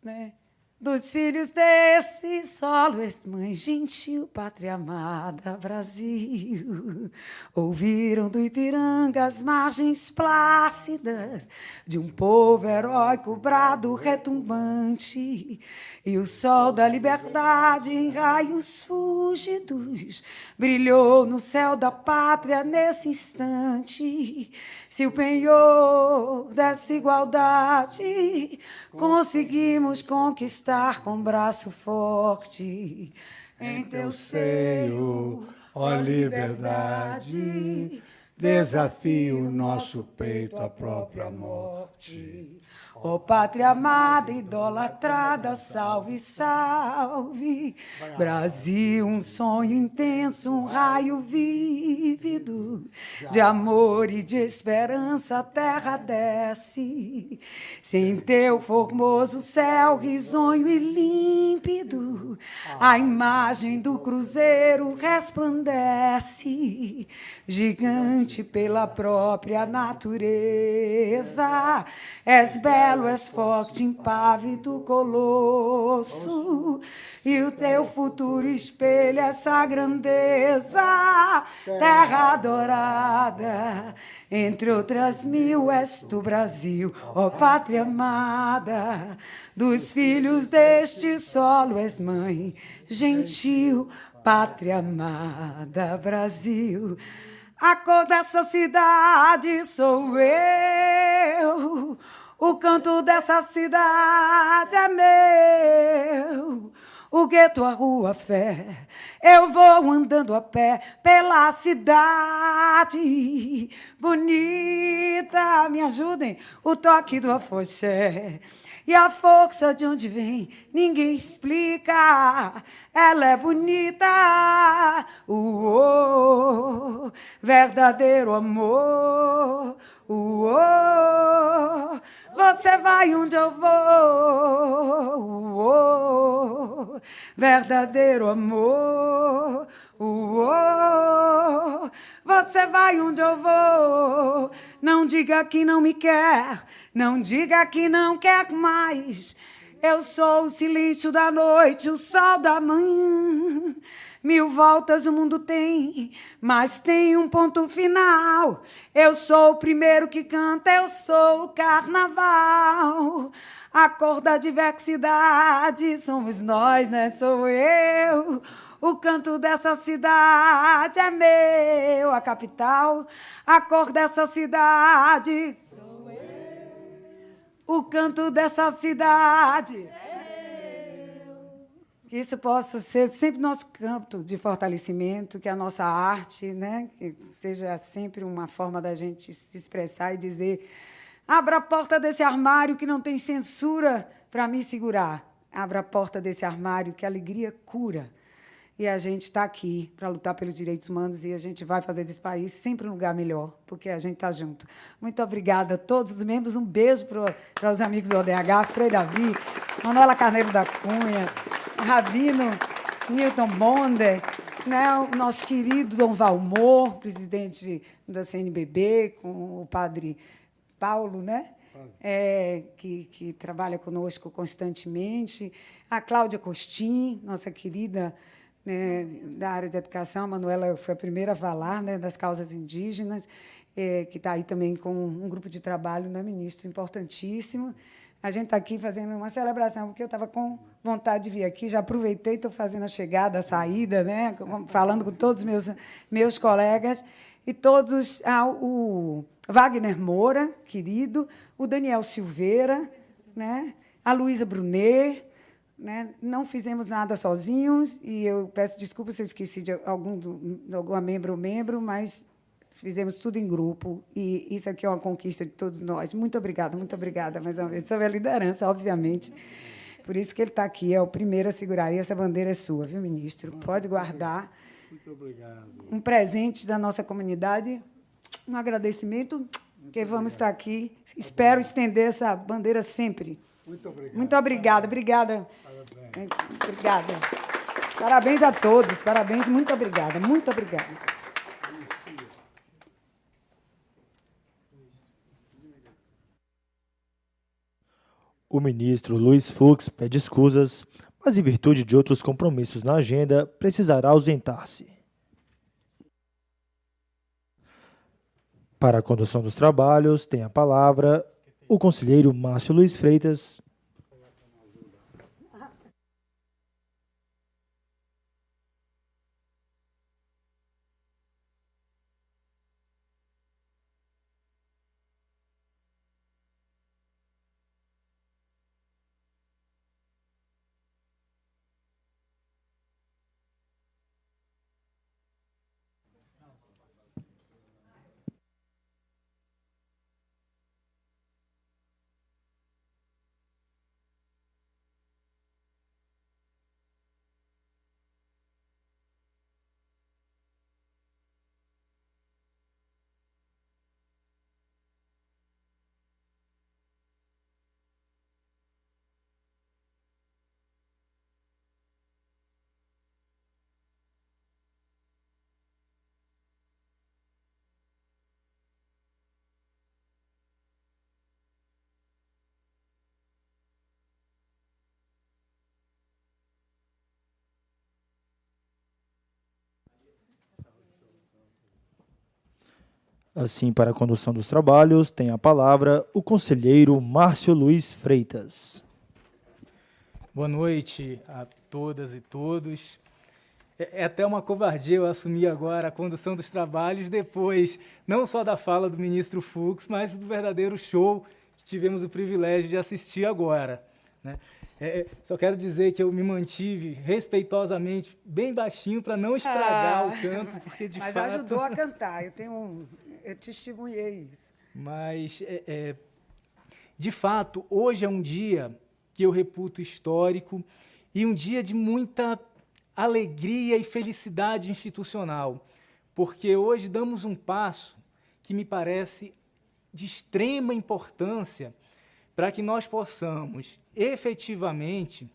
né? dos filhos desse solo, ex-mãe gentil, pátria amada, Brasil. Ouviram do Ipiranga as margens plácidas de um povo heróico, brado retumbante, e o sol da liberdade em raios fúlgidos brilhou no céu da pátria nesse instante. Se o penhor dessa igualdade conseguimos conquistar com braço forte, em teu seio, ó liberdade, desafio nosso peito à própria morte. Ó pátria amada, idolatrada, salve, salve. Brasil, um sonho intenso, um raio vívido de amor e de esperança a terra desce. Sem teu formoso céu risonho e límpido, a imagem do cruzeiro resplandece, gigante pela própria natureza. És belo, és forte, impávido colosso, e o teu futuro espelha essa grandeza. Terra adorada, entre outras mil, és tu, Brasil, ó pátria amada, dos filhos deste solo és mãe gentil, pátria amada, Brasil. A cor dessa cidade sou eu, o canto dessa cidade é meu, o gueto, a rua, a fé. Eu vou andando a pé pela cidade bonita. Me ajudem, o toque do afoxé. E a força de onde vem, ninguém explica. Ela é bonita, verdadeiro amor. Você vai onde eu vou, verdadeiro amor. Você vai onde eu vou. Não diga que não me quer, não diga que não quer mais. Eu sou o silêncio da noite, o sol da manhã. Mil voltas o mundo tem, mas tem um ponto final. Eu sou o primeiro que canta, eu sou o carnaval. A cor da diversidade somos nós, né? Sou eu. O canto dessa cidade é meu, a capital. A cor dessa cidade sou eu. O canto dessa cidade que isso possa ser sempre nosso campo de fortalecimento, que a nossa arte, né, que seja sempre uma forma da gente se expressar e dizer: abra a porta desse armário que não tem censura para me segurar. Abra a porta desse armário que a alegria cura. E a gente está aqui para lutar pelos direitos humanos e a gente vai fazer desse país sempre um lugar melhor, porque a gente está junto. Muito obrigada a todos os membros. Um beijo para os amigos do ODH, Frei Davi, Manuela Carneiro da Cunha, Rabino Newton Bonder, né, o nosso querido Dom Valmor, presidente da CNBB, com o padre Paulo, né, que trabalha conosco constantemente, a Cláudia Costin, nossa querida, né, da área de educação. A Manuela foi a primeira a falar, né, das causas indígenas, que está aí também com um grupo de trabalho, né, ministro, importantíssimo. A gente está aqui fazendo uma celebração, porque eu estava com vontade de vir aqui, já aproveitei, estou fazendo a chegada, a saída, né, falando com todos os meus colegas, e todos, o Wagner Moura, querido, o Daniel Silveira, né, a Luísa Brunet, né, não fizemos nada sozinhos, e eu peço desculpas se eu esqueci de alguma membro ou membro, mas fizemos tudo em grupo, e isso aqui é uma conquista de todos nós. Muito obrigada mais uma vez, sobre a liderança, obviamente. Por isso que ele está aqui, é o primeiro a segurar, e essa bandeira é sua, viu, ministro? Pode guardar. Muito obrigado. Um presente da nossa comunidade, um agradecimento, que vamos estar aqui. Espero estender essa bandeira sempre. Muito obrigado. Muito obrigada, obrigada. Parabéns. Obrigada. Parabéns a todos, parabéns, muito obrigada, muito obrigada. O ministro Luiz Fux pede escusas, mas em virtude de outros compromissos na agenda, precisará ausentar-se. Para a condução dos trabalhos, tem a palavra o conselheiro Márcio Luiz Freitas. Assim, para a condução dos trabalhos, tem a palavra o conselheiro Márcio Luiz Freitas. Boa noite a todas e todos. É até uma covardia eu assumir agora a condução dos trabalhos depois, não só da fala do ministro Fux, mas do verdadeiro show que tivemos o privilégio de assistir agora, né? Só quero dizer que eu me mantive respeitosamente bem baixinho para não estragar o canto, porque de mas fato... Mas ajudou a cantar, eu testemunhei isso. Mas, de fato, hoje é um dia que eu reputo histórico e um dia de muita alegria e felicidade institucional, porque hoje damos um passo que me parece de extrema importância para que nós possamos, efetivamente,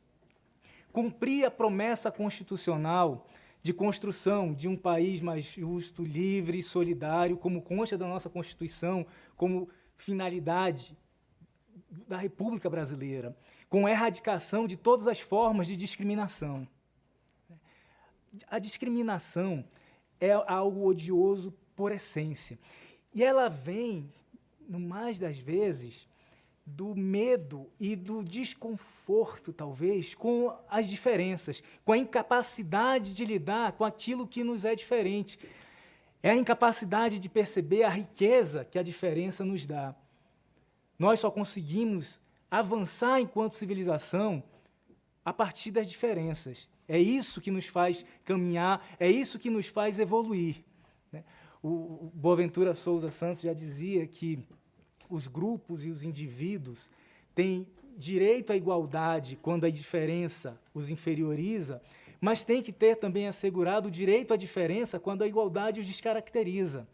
cumprir a promessa constitucional de construção de um país mais justo, livre e solidário, como consta da nossa Constituição, como finalidade da República Brasileira, com a erradicação de todas as formas de discriminação. A discriminação é algo odioso por essência, e ela vem, no mais das vezes, do medo e do desconforto, talvez, com as diferenças, com a incapacidade de lidar com aquilo que nos é diferente. É a incapacidade de perceber a riqueza que a diferença nos dá. Nós só conseguimos avançar enquanto civilização a partir das diferenças. É isso que nos faz caminhar, é isso que nos faz evoluir, né? O Boaventura Souza Santos já dizia que os grupos e os indivíduos têm direito à igualdade quando a diferença os inferioriza, mas tem que ter também assegurado o direito à diferença quando a igualdade os descaracteriza.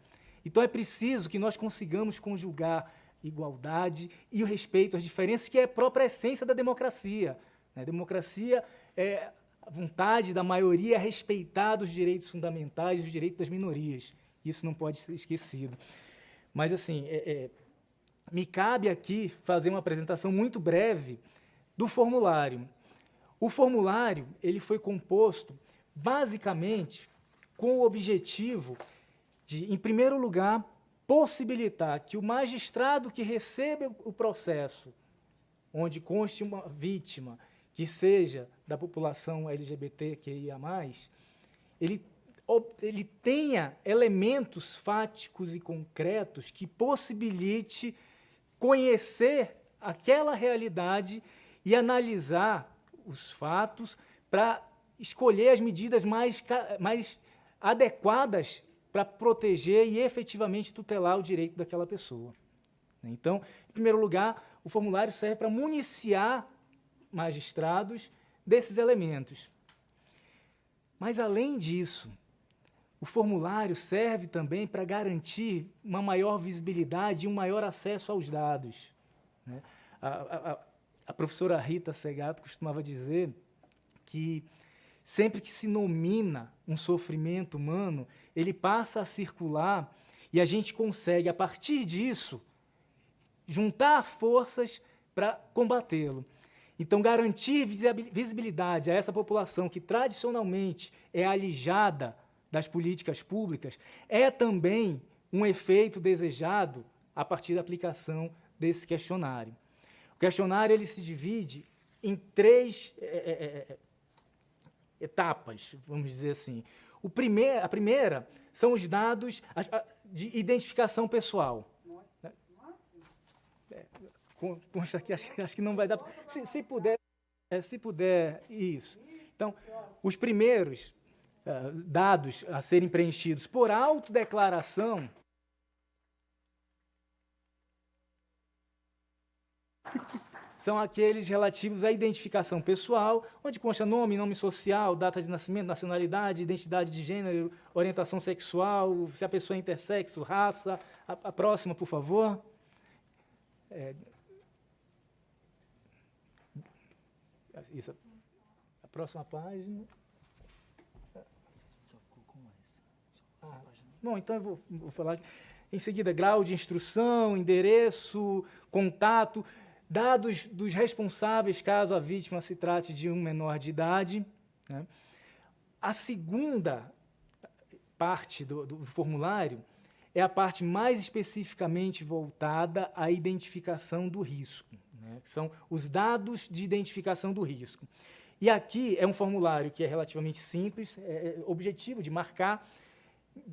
Então é preciso que nós consigamos conjugar igualdade e o respeito às diferenças, que é a própria essência da democracia, né? A democracia é a vontade da maioria a respeitar os direitos fundamentais e os direitos das minorias. Isso não pode ser esquecido. Mas, assim, me cabe aqui fazer uma apresentação muito breve do formulário. O formulário ele foi composto, basicamente, com o objetivo de, em primeiro lugar, possibilitar que o magistrado que receba o processo, onde conste uma vítima, que seja da população LGBTQIA+, ele tenha elementos fáticos e concretos que possibilite conhecer aquela realidade e analisar os fatos para escolher as medidas mais adequadas para proteger e efetivamente tutelar o direito daquela pessoa. Então, em primeiro lugar, o formulário serve para municiar magistrados desses elementos. Mas, além disso, o formulário serve também para garantir uma maior visibilidade e um maior acesso aos dados, né? A professora Rita Segato costumava dizer que sempre que se nomina um sofrimento humano, ele passa a circular e a gente consegue, a partir disso, juntar forças para combatê-lo. Então, garantir visibilidade a essa população que tradicionalmente é alijada das políticas públicas é também um efeito desejado a partir da aplicação desse questionário. O questionário ele se divide em 3 etapas, vamos dizer assim. A primeira são os dados de identificação pessoal. Consta aqui, acho que não vai dar. Se puder, isso. Então, os primeiros dados a serem preenchidos por autodeclaração são aqueles relativos à identificação pessoal, onde consta nome, nome social, data de nascimento, nacionalidade, identidade de gênero, orientação sexual, se a pessoa é intersexo, raça. A próxima, por favor. Isso. A próxima página. Só ficou com essa página. Bom, então eu vou falar aqui. Em seguida, grau de instrução, endereço, contato, dados dos responsáveis, caso a vítima se trate de um menor de idade. Né? A segunda parte do formulário é a parte mais especificamente voltada à identificação do risco, né? Que são os dados de identificação do risco. E aqui é um formulário que é relativamente simples, objetivo de marcar.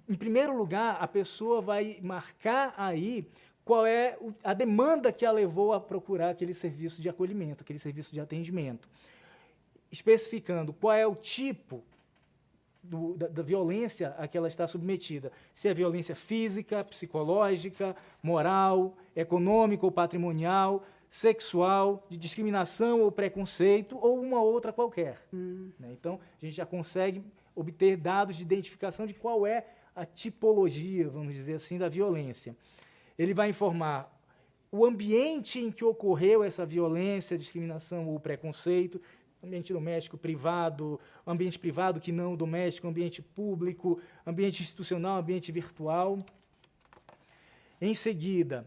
Em primeiro lugar, a pessoa vai marcar aí qual é a demanda que a levou a procurar aquele serviço de acolhimento, aquele serviço de atendimento, especificando qual é o tipo da violência a que ela está submetida, se é violência física, psicológica, moral, econômica ou patrimonial, sexual, de discriminação ou preconceito, ou uma outra qualquer. Né? Então, a gente já consegue obter dados de identificação de qual é a tipologia, vamos dizer assim, da violência. Ele vai informar o ambiente em que ocorreu essa violência, discriminação ou preconceito, ambiente doméstico, privado, ambiente privado que não doméstico, ambiente público, ambiente institucional, ambiente virtual. Em seguida,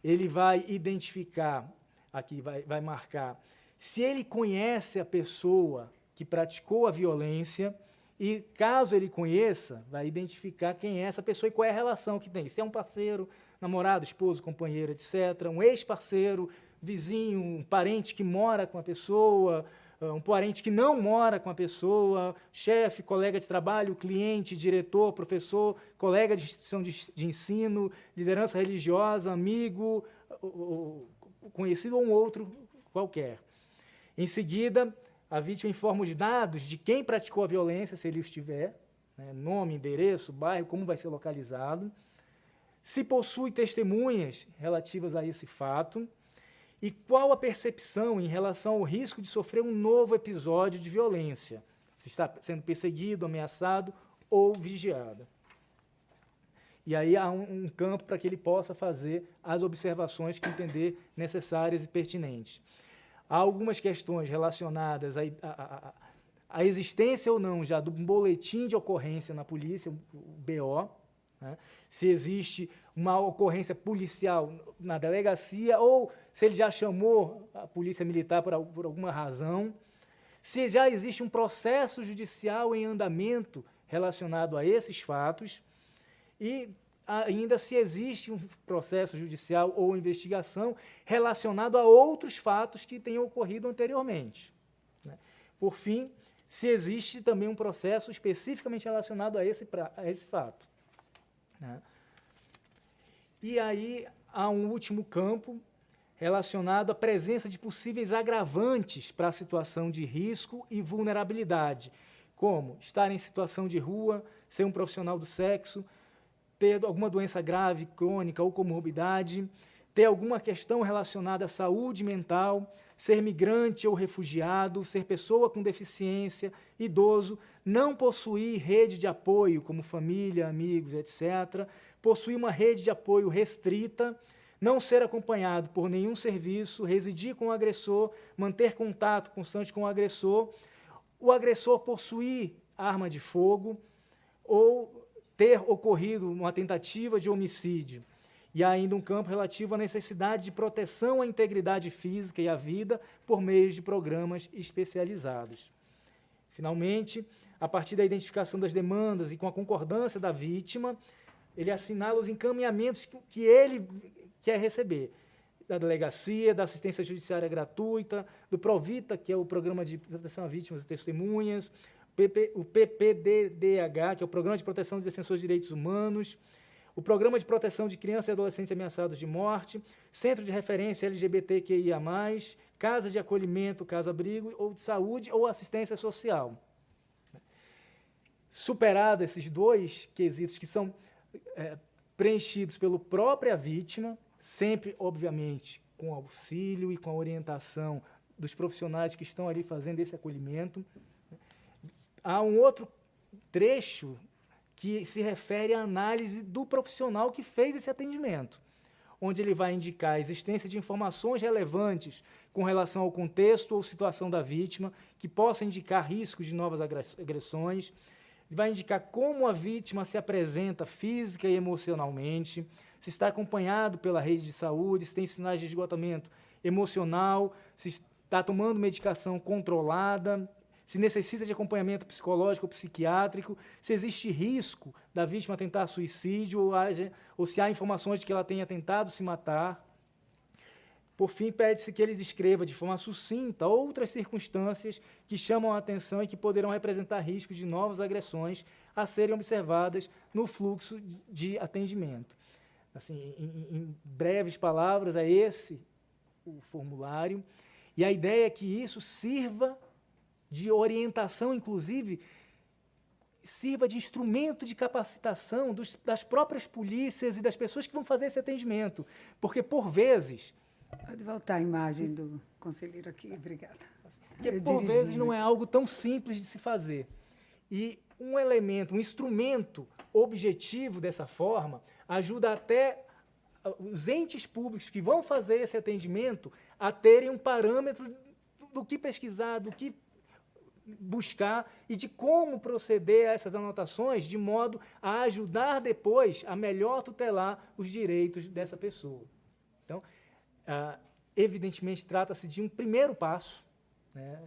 ele vai identificar, aqui vai marcar, se ele conhece a pessoa que praticou a violência e, caso ele conheça, vai identificar quem é essa pessoa e qual é a relação que tem. Se é um parceiro, namorado, esposo, companheiro, etc., um ex-parceiro, vizinho, um parente que mora com a pessoa, um parente que não mora com a pessoa, chefe, colega de trabalho, cliente, diretor, professor, colega de instituição de ensino, liderança religiosa, amigo, conhecido ou um outro qualquer. Em seguida, a vítima informa os dados de quem praticou a violência, se ele os tiver, né, nome, endereço, bairro, como vai ser localizado, se possui testemunhas relativas a esse fato, e qual a percepção em relação ao risco de sofrer um novo episódio de violência, se está sendo perseguido, ameaçado ou vigiado. E aí há um campo para que ele possa fazer as observações que entender necessárias e pertinentes. Há algumas questões relacionadas à existência ou não já do boletim de ocorrência na polícia, o BO, né? Se existe uma ocorrência policial na delegacia ou se ele já chamou a polícia militar por alguma razão, se já existe um processo judicial em andamento relacionado a esses fatos e ainda se existe um processo judicial ou investigação relacionado a outros fatos que tenham ocorrido anteriormente. Né? Por fim, se existe também um processo especificamente relacionado a esse fato. Né? E aí há um último campo relacionado à presença de possíveis agravantes para a situação de risco e vulnerabilidade, como estar em situação de rua, ser um profissional do sexo, ter alguma doença grave, crônica ou comorbidade, ter alguma questão relacionada à saúde mental, ser migrante ou refugiado, ser pessoa com deficiência, idoso, não possuir rede de apoio, como família, amigos, etc., possuir uma rede de apoio restrita, não ser acompanhado por nenhum serviço, residir com o agressor, manter contato constante com o agressor possuir arma de fogo ou ter ocorrido uma tentativa de homicídio E há ainda um campo relativo à necessidade de proteção à integridade física e à vida por meio de programas especializados. Finalmente, a partir da identificação das demandas e com a concordância da vítima, ele assinala os encaminhamentos que ele quer receber, da delegacia, da assistência judiciária gratuita, do Provita, que é o Programa de Proteção a Vítimas e Testemunhas, o PPDDH, que é o Programa de Proteção de Defensores de Direitos Humanos, o Programa de Proteção de Crianças e Adolescentes Ameaçados de Morte, Centro de Referência LGBTQIA+, Casa de Acolhimento, Casa-Abrigo, ou de Saúde ou Assistência Social. Superado esses dois quesitos que são preenchidos pela própria vítima, sempre, obviamente, com o auxílio e com a orientação dos profissionais que estão ali fazendo esse acolhimento, há um outro trecho que se refere à análise do profissional que fez esse atendimento, onde ele vai indicar a existência de informações relevantes com relação ao contexto ou situação da vítima, que possa indicar riscos de novas agressões, vai indicar como a vítima se apresenta física e emocionalmente, se está acompanhado pela rede de saúde, se tem sinais de esgotamento emocional, se está tomando medicação controlada, se necessita de acompanhamento psicológico ou psiquiátrico, se existe risco da vítima tentar suicídio ou se há informações de que ela tenha tentado se matar. Por fim, pede-se que ele descreva de forma sucinta outras circunstâncias que chamam a atenção e que poderão representar risco de novas agressões a serem observadas no fluxo de atendimento. Assim, em breves palavras, é esse o formulário, e a ideia é que isso sirva de orientação, inclusive, sirva de instrumento de capacitação das próprias polícias e das pessoas que vão fazer esse atendimento, porque, por vezes... Pode voltar a imagem do conselheiro aqui, obrigada. Porque, por vezes, não é algo tão simples de se fazer. E um elemento, um instrumento objetivo dessa forma, ajuda até os entes públicos que vão fazer esse atendimento a terem um parâmetro do que pesquisar, do que buscar e de como proceder a essas anotações de modo a ajudar depois a melhor tutelar os direitos dessa pessoa. Então, evidentemente, trata-se de um primeiro passo, né?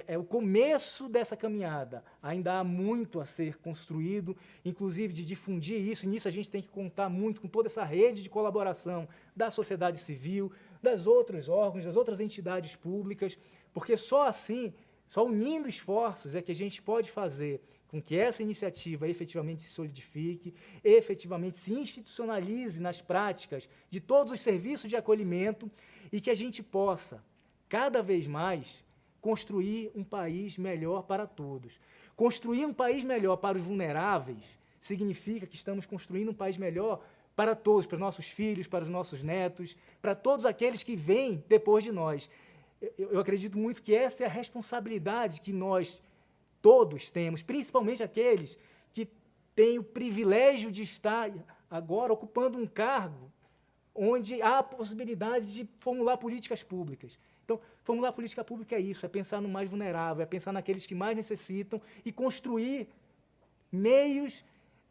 É o começo dessa caminhada. Ainda há muito a ser construído, inclusive de difundir isso, e nisso a gente tem que contar muito com toda essa rede de colaboração da sociedade civil, das outros órgãos, das outras entidades públicas, porque só assim, só unindo esforços é que a gente pode fazer com que essa iniciativa efetivamente se solidifique, efetivamente se institucionalize nas práticas de todos os serviços de acolhimento e que a gente possa, cada vez mais, construir um país melhor para todos. Construir um país melhor para os vulneráveis significa que estamos construindo um país melhor para todos, para os nossos filhos, para os nossos netos, para todos aqueles que vêm depois de nós. Eu acredito muito que essa é a responsabilidade que nós todos temos, principalmente aqueles que têm o privilégio de estar agora ocupando um cargo onde há a possibilidade de formular políticas públicas. Então, formular política pública é isso, é pensar no mais vulnerável, é pensar naqueles que mais necessitam e construir meios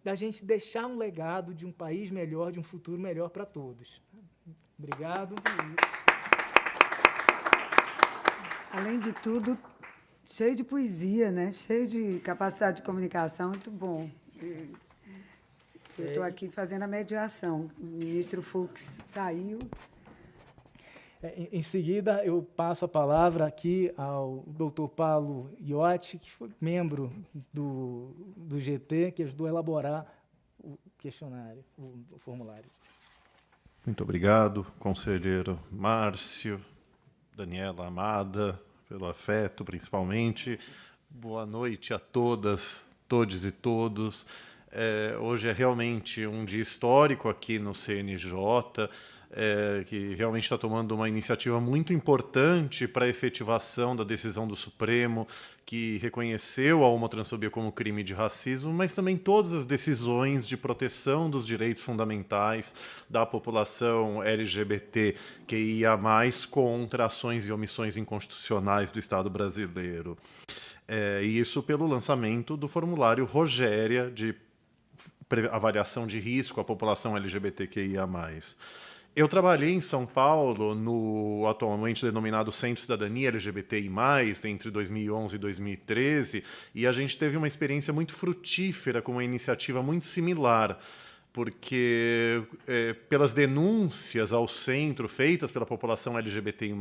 da gente deixar um legado de um país melhor, de um futuro melhor para todos. Obrigado. Além de tudo, cheio de poesia, né? Cheio de capacidade de comunicação, muito bom. Eu estou aqui fazendo a mediação. O ministro Fux saiu. Em seguida, eu passo a palavra aqui ao doutor Paulo Iotti, que foi membro do GT, que ajudou a elaborar o questionário, o formulário. Muito obrigado, conselheiro Márcio, Daniela Amada, pelo afeto, principalmente. Boa noite a todas, todes e todos. Hoje é realmente um dia histórico aqui no CNJ, que realmente está tomando uma iniciativa muito importante para a efetivação da decisão do Supremo, que reconheceu a homotransfobia como crime de racismo, mas também todas as decisões de proteção dos direitos fundamentais da população LGBTQIA+, contra ações e omissões inconstitucionais do Estado brasileiro. E isso pelo lançamento do formulário Rogéria, de avaliação de risco à população LGBTQIA+. Eu trabalhei em São Paulo no atualmente denominado Centro de Cidadania LGBTI+, entre 2011 e 2013, e a gente teve uma experiência muito frutífera com uma iniciativa muito similar, porque pelas denúncias ao centro feitas pela população LGBTI+,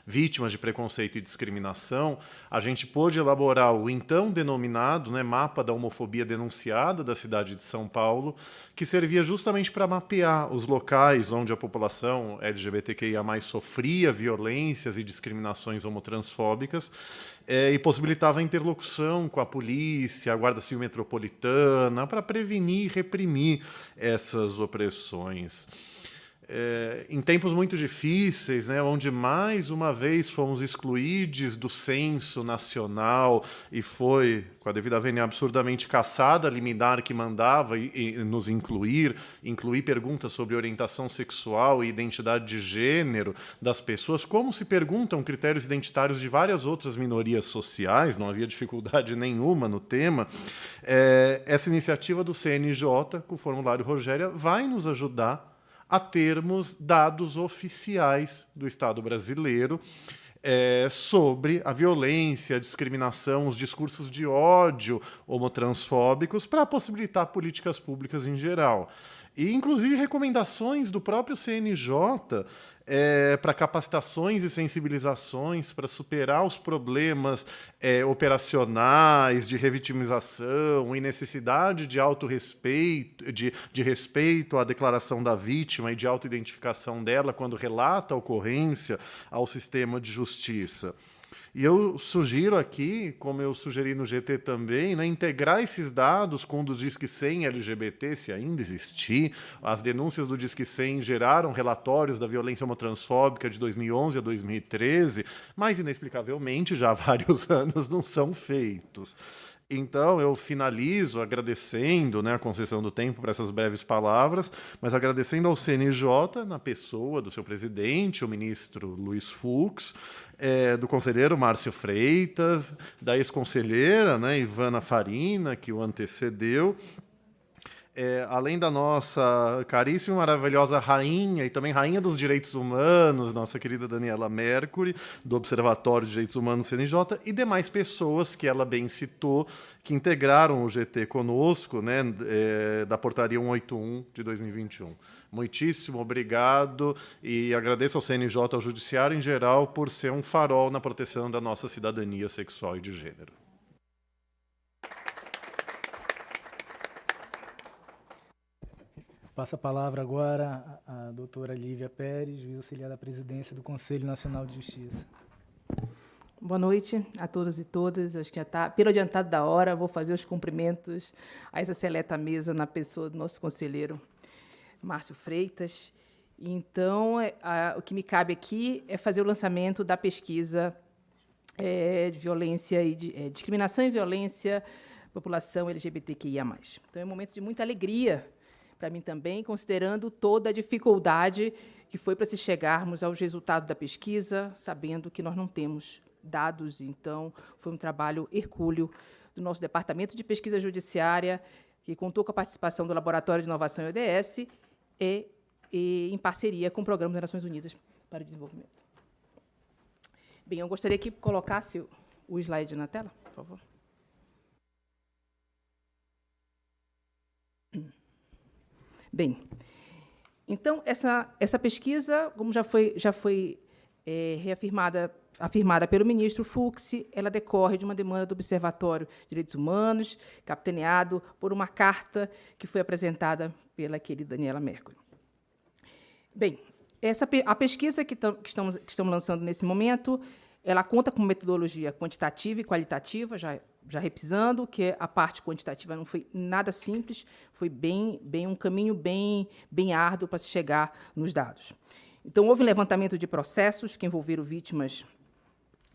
vítimas de preconceito e discriminação, a gente pôde elaborar o então denominado, né, Mapa da Homofobia Denunciada da cidade de São Paulo, que servia justamente para mapear os locais onde a população LGBTQIA+ sofria violências e discriminações homotransfóbicas, e possibilitava a interlocução com a polícia, a Guarda Civil Metropolitana, para prevenir e reprimir essas opressões. Em tempos muito difíceis, né, onde mais uma vez fomos excluídos do censo nacional e foi, com a devida vênia, absurdamente cassada a liminar que mandava nos incluir perguntas sobre orientação sexual e identidade de gênero das pessoas, como se perguntam critérios identitários de várias outras minorias sociais, não havia dificuldade nenhuma no tema. Essa iniciativa do CNJ, com o formulário Rogéria, vai nos ajudar a termos dados oficiais do Estado brasileiro sobre a violência, a discriminação, os discursos de ódio homotransfóbicos, para possibilitar políticas públicas em geral. E, inclusive, recomendações do próprio CNJ para capacitações e sensibilizações para superar os problemas operacionais, de revitimização e necessidade de autorrespeito, de respeito à declaração da vítima e de autoidentificação dela quando relata a ocorrência ao sistema de justiça. E eu sugiro aqui, como eu sugeri no GT também, né, integrar esses dados com o do Disque 100 LGBT, se ainda existir. As denúncias do Disque 100 geraram relatórios da violência homotransfóbica de 2011 a 2013, mas, inexplicavelmente, já há vários anos não são feitos. Então, eu finalizo agradecendo, né, a concessão do tempo para essas breves palavras, mas agradecendo ao CNJ, na pessoa do seu presidente, o ministro Luiz Fux, do conselheiro Márcio Freitas, da ex-conselheira, né, Ivana Farina, que o antecedeu, além da nossa caríssima e maravilhosa rainha, e também rainha dos direitos humanos, nossa querida Daniela Mercury, do Observatório de Direitos Humanos CNJ, e demais pessoas que ela bem citou, que integraram o GT conosco, né, da Portaria 181 de 2021. Muitíssimo obrigado e agradeço ao CNJ, ao Judiciário em geral, por ser um farol na proteção da nossa cidadania sexual e de gênero. Passo a palavra agora à doutora Lívia Pérez, juiz auxiliar da presidência do Conselho Nacional de Justiça. Boa noite a todos e todas. Acho que já está, pelo adiantado da hora, vou fazer os cumprimentos a essa seleta mesa na pessoa do nosso conselheiro Márcio Freitas. Então, o que me cabe aqui é fazer o lançamento da pesquisa de violência e de discriminação e violência população LGBTQIA+. Então, é um momento de muita alegria para mim também, considerando toda a dificuldade que foi para se chegarmos aos resultados da pesquisa, sabendo que nós não temos dados. Então, foi um trabalho hercúleo do nosso Departamento de Pesquisa Judiciária, que contou com a participação do Laboratório de Inovação e ODS, e em parceria com o Programa das Nações Unidas para o Desenvolvimento. Bem, eu gostaria que colocasse o slide na tela, por favor. Bem, então, essa pesquisa, como já foi afirmada pelo ministro Fux, ela decorre de uma demanda do Observatório de Direitos Humanos, capitaneado por uma carta que foi apresentada pela querida Daniela Mercury. Bem, a pesquisa que estamos lançando nesse momento, ela conta com metodologia quantitativa e qualitativa, já repisando, que a parte quantitativa não foi nada simples, foi um caminho bem árduo para se chegar nos dados. Então, houve um levantamento de processos que envolveram vítimas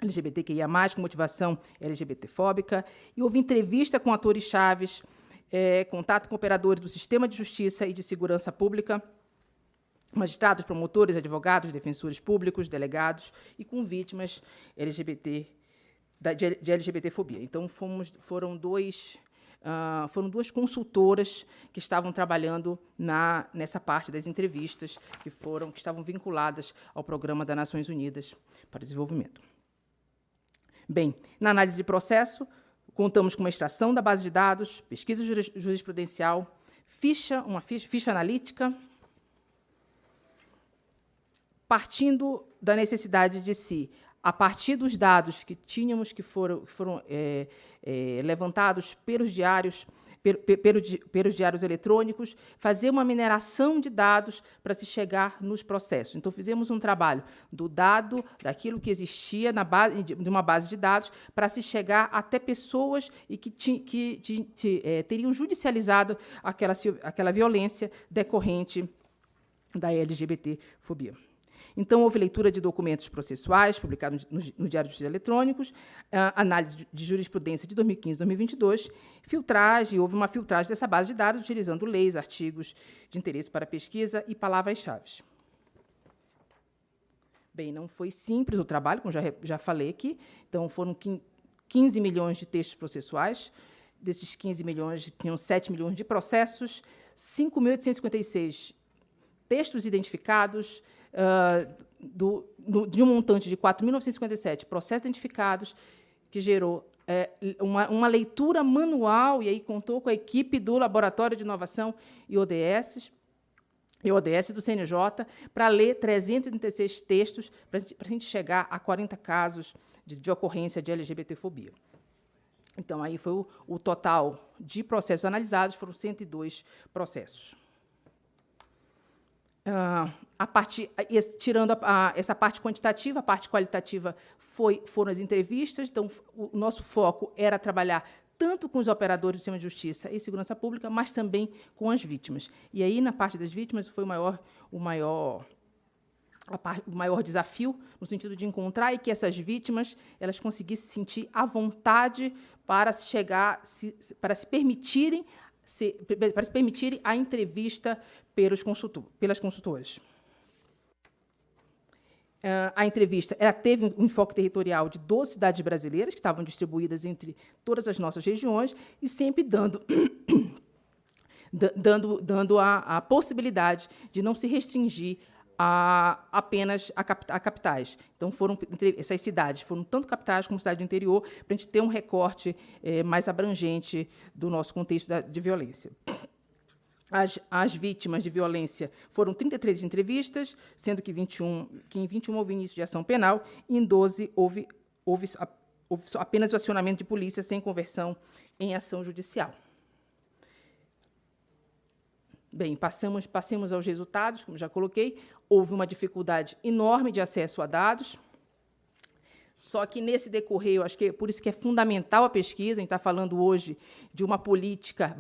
LGBTQIA+, com motivação LGBTfóbica, e houve entrevista com atores chaves, contato com operadores do sistema de justiça e de segurança pública, magistrados, promotores, advogados, defensores públicos, delegados, e com vítimas de LGBTfobia. Então, foram dois foram 2 consultoras que estavam trabalhando nessa parte das entrevistas, que estavam vinculadas ao Programa das Nações Unidas para o Desenvolvimento. Bem, na análise de processo, contamos com uma extração da base de dados, pesquisa jurisprudencial, uma ficha analítica, partindo da necessidade de a partir dos dados que tínhamos, que foram levantados pelos diários eletrônicos, fazer uma mineração de dados para se chegar nos processos. Então, fizemos um trabalho daquilo que existia de uma base de dados, para se chegar até pessoas e que teriam judicializado aquela violência decorrente da LGBTfobia. Então, houve leitura de documentos processuais publicados no Diário dos Eletrônicos, análise de jurisprudência de 2015 e 2022, houve uma filtragem dessa base de dados utilizando leis, artigos de interesse para pesquisa e palavras-chave. Bem, não foi simples o trabalho, como já falei aqui. Então, foram 15 milhões de textos processuais. Desses 15 milhões, tinham 7 milhões de processos, 5.856 textos identificados, de um montante de 4.957 processos identificados, que gerou uma leitura manual, e aí contou com a equipe do Laboratório de Inovação e ODS do CNJ, para ler 336 textos, para a gente chegar a 40 casos de ocorrência de LGBTfobia. Então, aí foi o total de processos analisados, foram 102 processos. Tirando essa parte quantitativa, a parte qualitativa foram as entrevistas. Então, o nosso foco era trabalhar tanto com os operadores do sistema de justiça e segurança pública, mas também com as vítimas. E aí, na parte das vítimas, foi o maior desafio, no sentido de encontrar e que essas vítimas elas conseguissem sentir à vontade para se permitirem a entrevista pelas consultoras. A entrevista teve um enfoque territorial de 12 cidades brasileiras, que estavam distribuídas entre todas as nossas regiões, e sempre dando a possibilidade de não se restringir apenas a capitais. Então, essas cidades foram tanto capitais como cidades do interior, para a gente ter um recorte mais abrangente do nosso contexto de violência. As vítimas de violência foram 33 entrevistas, sendo que em 21 houve início de ação penal, e em 12 houve apenas o acionamento de polícia sem conversão em ação judicial. Bem, passemos aos resultados, como já coloquei. Houve uma dificuldade enorme de acesso a dados. Só que, nesse decorrer, eu acho que por isso que é fundamental a pesquisa. A gente está falando hoje de uma política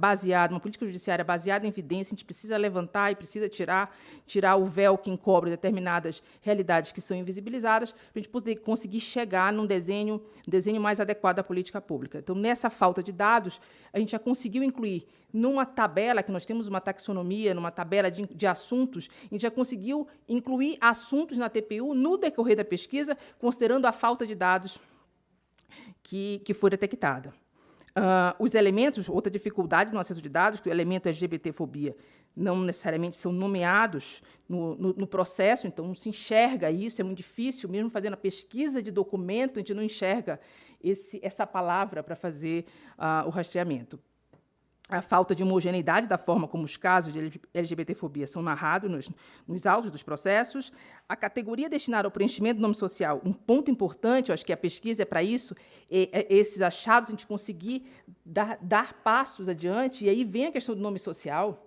judiciária baseada em evidência. A gente precisa levantar e precisa tirar o véu que encobre determinadas realidades que são invisibilizadas, para a gente poder conseguir chegar num desenho mais adequado à política pública. Então, nessa falta de dados, a gente já conseguiu incluir numa tabela, que nós temos uma taxonomia, numa tabela de assuntos, a gente já conseguiu incluir assuntos na TPU no decorrer da pesquisa, considerando a falta de dados que foi detectada. Os elementos, outra dificuldade no acesso de dados, que o elemento LGBTfobia não necessariamente são nomeados no processo, então não se enxerga isso, é muito difícil, mesmo fazendo a pesquisa de documento, a gente não enxerga essa palavra para fazer o rastreamento. A falta de homogeneidade da forma como os casos de LGBTfobia são narrados nos autos dos processos, a categoria destinada ao preenchimento do nome social, um ponto importante, eu acho que a pesquisa é para isso, esses achados, a gente conseguir dar passos adiante, e aí vem a questão do nome social,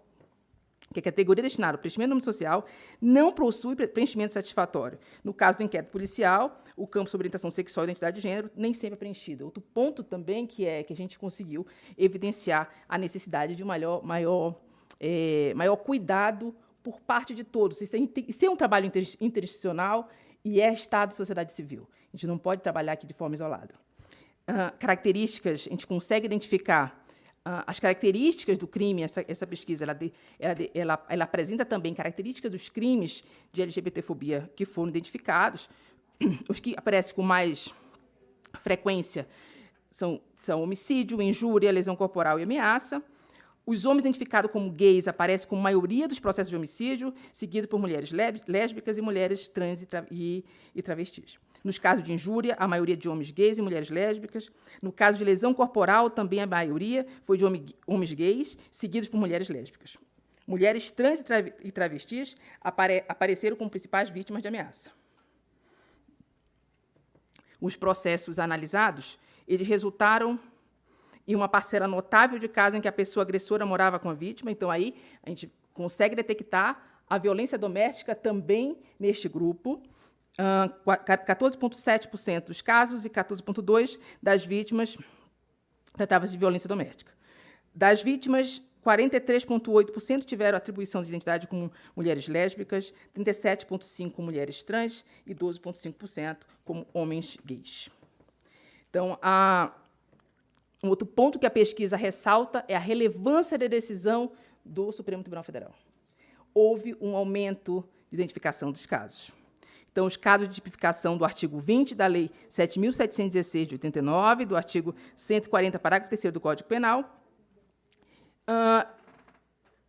que a categoria destinada ao preenchimento do nome social não possui preenchimento satisfatório. No caso do inquérito policial, o campo sobre orientação sexual e identidade de gênero nem sempre é preenchido. Outro ponto também que a gente conseguiu evidenciar a necessidade de maior cuidado por parte de todos. Isso é um trabalho interinstitucional e é Estado e sociedade civil. A gente não pode trabalhar aqui de forma isolada. Características, a gente consegue identificar as características do crime. Essa pesquisa ela apresenta também características dos crimes de LGBTfobia que foram identificados. Os que aparecem com mais frequência são homicídio, injúria, lesão corporal e ameaça. Os homens identificados como gays aparecem com a maioria dos processos de homicídio, seguido por mulheres lésbicas e mulheres trans e travestis. Nos casos de injúria, a maioria de homens gays e mulheres lésbicas. No caso de lesão corporal, também a maioria foi de homens gays, seguidos por mulheres lésbicas. Mulheres trans e travestis apareceram como principais vítimas de ameaça. Os processos analisados, eles resultaram em uma parcela notável de casos em que a pessoa agressora morava com a vítima. Então, aí, a gente consegue detectar a violência doméstica também neste grupo. 14,7% dos casos e 14,2% das vítimas tratavam-se de violência doméstica. Das vítimas, 43,8% tiveram atribuição de identidade como mulheres lésbicas, 37,5% como mulheres trans e 12,5% como homens gays. Então, um outro ponto que a pesquisa ressalta é a relevância da decisão do Supremo Tribunal Federal. Houve um aumento de identificação dos casos. Então, os casos de tipificação do artigo 20 da Lei 7.716, de 89, do artigo 140, parágrafo 3º do Código Penal,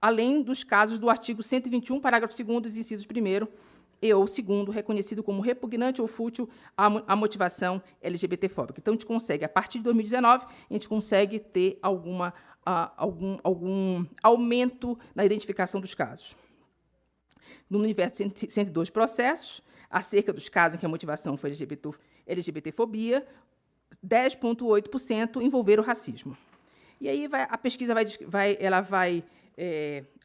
além dos casos do artigo 121, parágrafo 2º, dos incisos 1º e ou 2º, reconhecido como repugnante ou fútil a motivação LGBTfóbica. Então, a gente consegue, a partir de 2019, a gente consegue ter algum aumento na identificação dos casos. No universo de 102 processos, acerca dos casos em que a motivação foi LGBTfobia, 10,8% envolveram racismo. E aí a pesquisa vai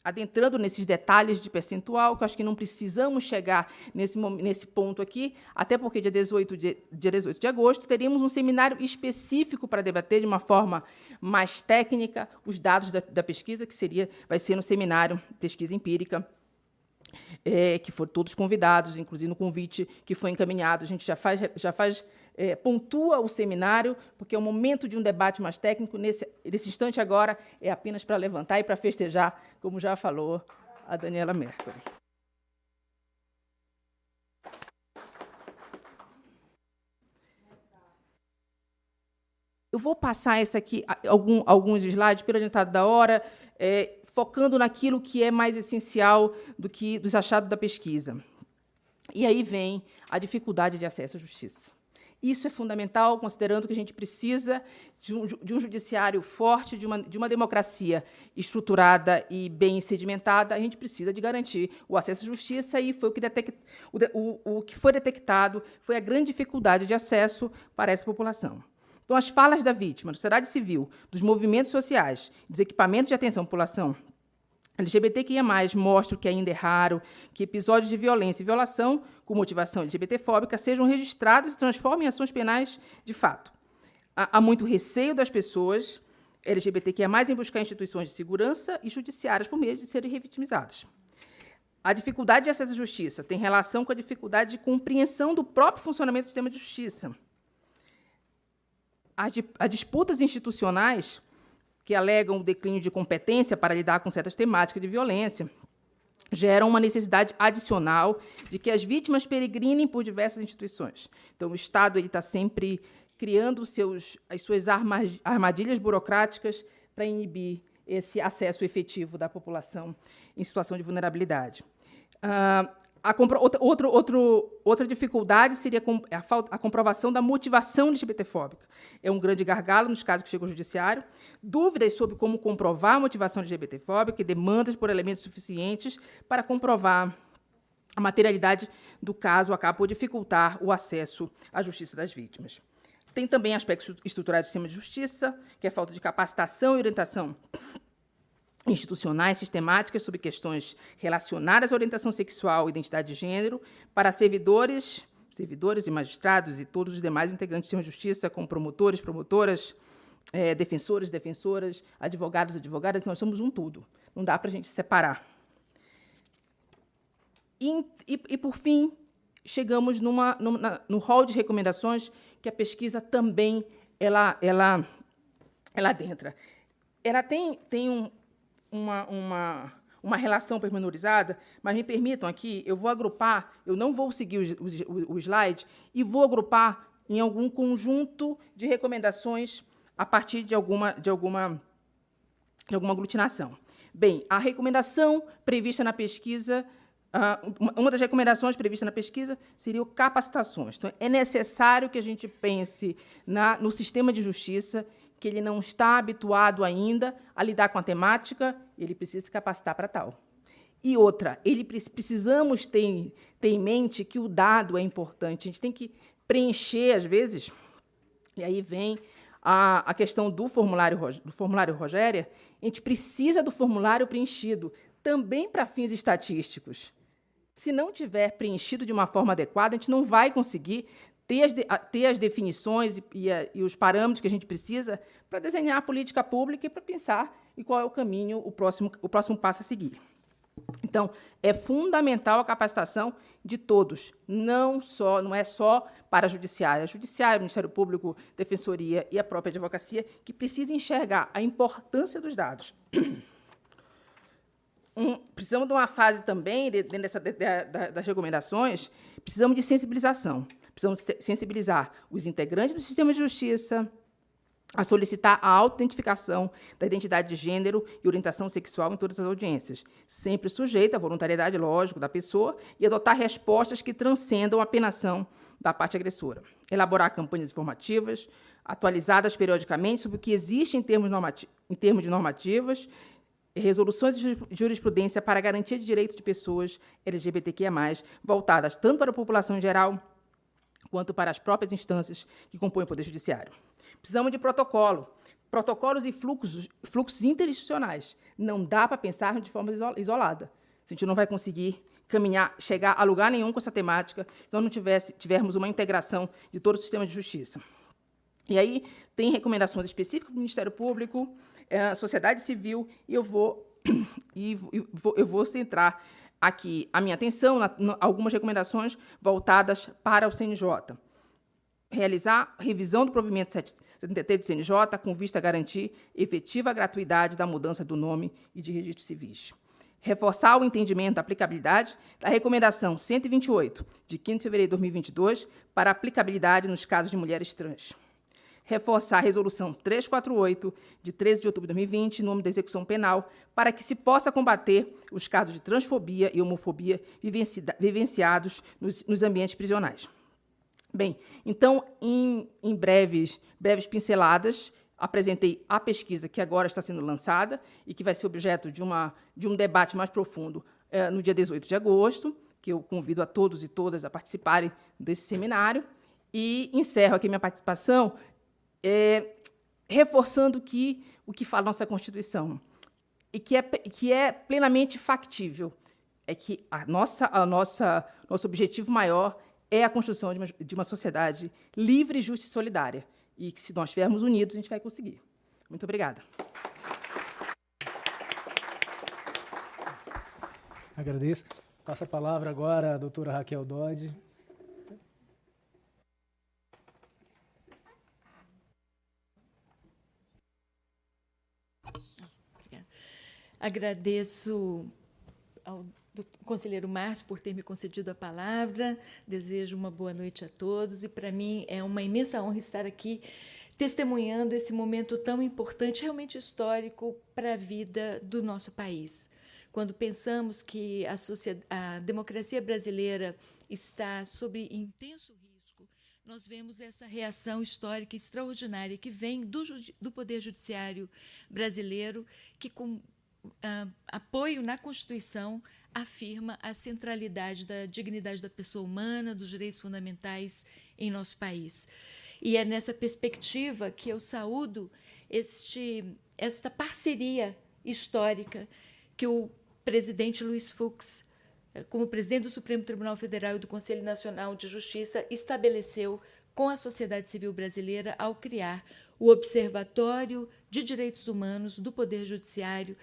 adentrando nesses detalhes de percentual, que eu acho que não precisamos chegar nesse ponto aqui, até porque dia 18 de agosto teríamos um seminário específico para debater de uma forma mais técnica os dados da pesquisa, que vai ser no seminário Pesquisa Empírica, que foram todos convidados, inclusive no convite que foi encaminhado. A gente pontua o seminário, porque é o momento de um debate mais técnico. Nesse instante agora é apenas para levantar e para festejar, como já falou a Daniela Mercury. Eu vou passar alguns slides pelo adiantado da hora, focando naquilo que é mais essencial dos achados da pesquisa. E aí vem a dificuldade de acesso à justiça. Isso é fundamental, considerando que a gente precisa de um judiciário forte, de uma democracia estruturada e bem sedimentada. A gente precisa de garantir o acesso à justiça, e foi o que foi detectado foi a grande dificuldade de acesso para essa população. Então, as falas da vítima, da sociedade civil, dos movimentos sociais, dos equipamentos de atenção à população LGBTQIA+, mostram que ainda é raro que episódios de violência e violação com motivação LGBTfóbica sejam registrados e se transformem em ações penais de fato. Há muito receio das pessoas LGBTQIA+, em buscar instituições de segurança e judiciárias por medo de serem revitimizadas. A dificuldade de acesso à justiça tem relação com a dificuldade de compreensão do próprio funcionamento do sistema de justiça. As disputas institucionais que alegam o declínio de competência para lidar com certas temáticas de violência geram uma necessidade adicional de que as vítimas peregrinem por diversas instituições. Então, o Estado está sempre criando as suas armadilhas burocráticas para inibir esse acesso efetivo da população em situação de vulnerabilidade. Outra dificuldade seria a comprovação da motivação LGBTfóbica. É um grande gargalo nos casos que chegam ao judiciário. Dúvidas sobre como comprovar a motivação LGBTfóbica e demandas por elementos suficientes para comprovar a materialidade do caso acaba por dificultar o acesso à justiça das vítimas. Tem também aspectos estruturais do sistema de justiça, que é a falta de capacitação e orientação institucionais sistemáticas sobre questões relacionadas à orientação sexual e identidade de gênero para servidores e magistrados e todos os demais integrantes do sistema de justiça, como promotores, promotoras, defensores, defensoras, advogados, advogadas. Nós somos um tudo. Não dá para a gente separar. E, por fim, chegamos no rol de recomendações que a pesquisa também ela adentra. Ela tem uma relação pormenorizada, mas me permitam aqui, eu vou agrupar, eu não vou seguir o slide, e vou agrupar em algum conjunto de recomendações a partir de alguma aglutinação. Bem, a recomendação prevista na pesquisa, uma das recomendações previstas na pesquisa seria capacitações. Então, é necessário que a gente pense no sistema de justiça, que ele não está habituado ainda a lidar com a temática, ele precisa se capacitar para tal. E outra, precisamos ter em mente que o dado é importante. A gente tem que preencher, às vezes, e aí vem a questão do formulário Rogéria, a gente precisa do formulário preenchido, também para fins estatísticos. Se não tiver preenchido de uma forma adequada, a gente não vai conseguir ter as definições e os parâmetros que a gente precisa para desenhar a política pública e para pensar em qual é o caminho, o próximo passo a seguir. Então, é fundamental a capacitação de todos, não é só para a Judiciária. A Judiciária, o Ministério Público, Defensoria e a própria Advocacia, que precisam enxergar a importância dos dados. Precisamos de uma fase também, dentro das recomendações, precisamos de sensibilização. Precisamos sensibilizar os integrantes do sistema de justiça a solicitar a autoidentificação da identidade de gênero e orientação sexual em todas as audiências, sempre sujeita à voluntariedade, lógico, da pessoa, e adotar respostas que transcendam a penação da parte agressora. Elaborar campanhas informativas, atualizadas periodicamente sobre o que existe em termos de normativas, resoluções de jurisprudência para a garantia de direitos de pessoas LGBTQIA+, voltadas tanto para a população em geral, quanto para as próprias instâncias que compõem o Poder Judiciário. Precisamos de protocolos e fluxos interinstitucionais. Não dá para pensar de forma isolada. A gente não vai conseguir chegar a lugar nenhum com essa temática, se nós não tivermos uma integração de todo o sistema de justiça. E aí tem recomendações específicas do Ministério Público, sociedade civil, e eu vou centrar aqui a minha atenção em algumas recomendações voltadas para o CNJ. Realizar revisão do provimento 73 do CNJ, com vista a garantir efetiva gratuidade da mudança do nome e de registros civis. Reforçar o entendimento da aplicabilidade da Recomendação 128, de 15 de fevereiro de 2022, para aplicabilidade nos casos de mulheres trans. Reforçar a Resolução 348, de 13 de outubro de 2020, em nome da execução penal, para que se possa combater os casos de transfobia e homofobia vivenciados nos ambientes prisionais. Bem, então, em breves pinceladas, apresentei a pesquisa que agora está sendo lançada e que vai ser objeto de um debate mais profundo no dia 18 de agosto, que eu convido a todos e todas a participarem desse seminário, e encerro aqui minha participação reforçando o que fala a nossa Constituição, e que é plenamente factível, é que nosso objetivo maior é a construção de uma sociedade livre, justa e solidária, e que, se nós estivermos unidos, a gente vai conseguir. Muito obrigada. Agradeço. Passo a palavra agora à doutora Raquel Dodge. Agradeço ao conselheiro Márcio por ter me concedido a palavra, desejo uma boa noite a todos, e para mim é uma imensa honra estar aqui testemunhando esse momento tão importante, realmente histórico, para a vida do nosso país. Quando pensamos que a democracia brasileira está sob intenso risco, nós vemos essa reação histórica extraordinária que vem do Poder Judiciário brasileiro, que, com apoio na Constituição, afirma a centralidade da dignidade da pessoa humana, dos direitos fundamentais em nosso país. E é nessa perspectiva que eu saúdo esta parceria histórica que o presidente Luiz Fux, como presidente do Supremo Tribunal Federal e do Conselho Nacional de Justiça, estabeleceu com a sociedade civil brasileira ao criar o Observatório de Direitos Humanos do Poder Judiciário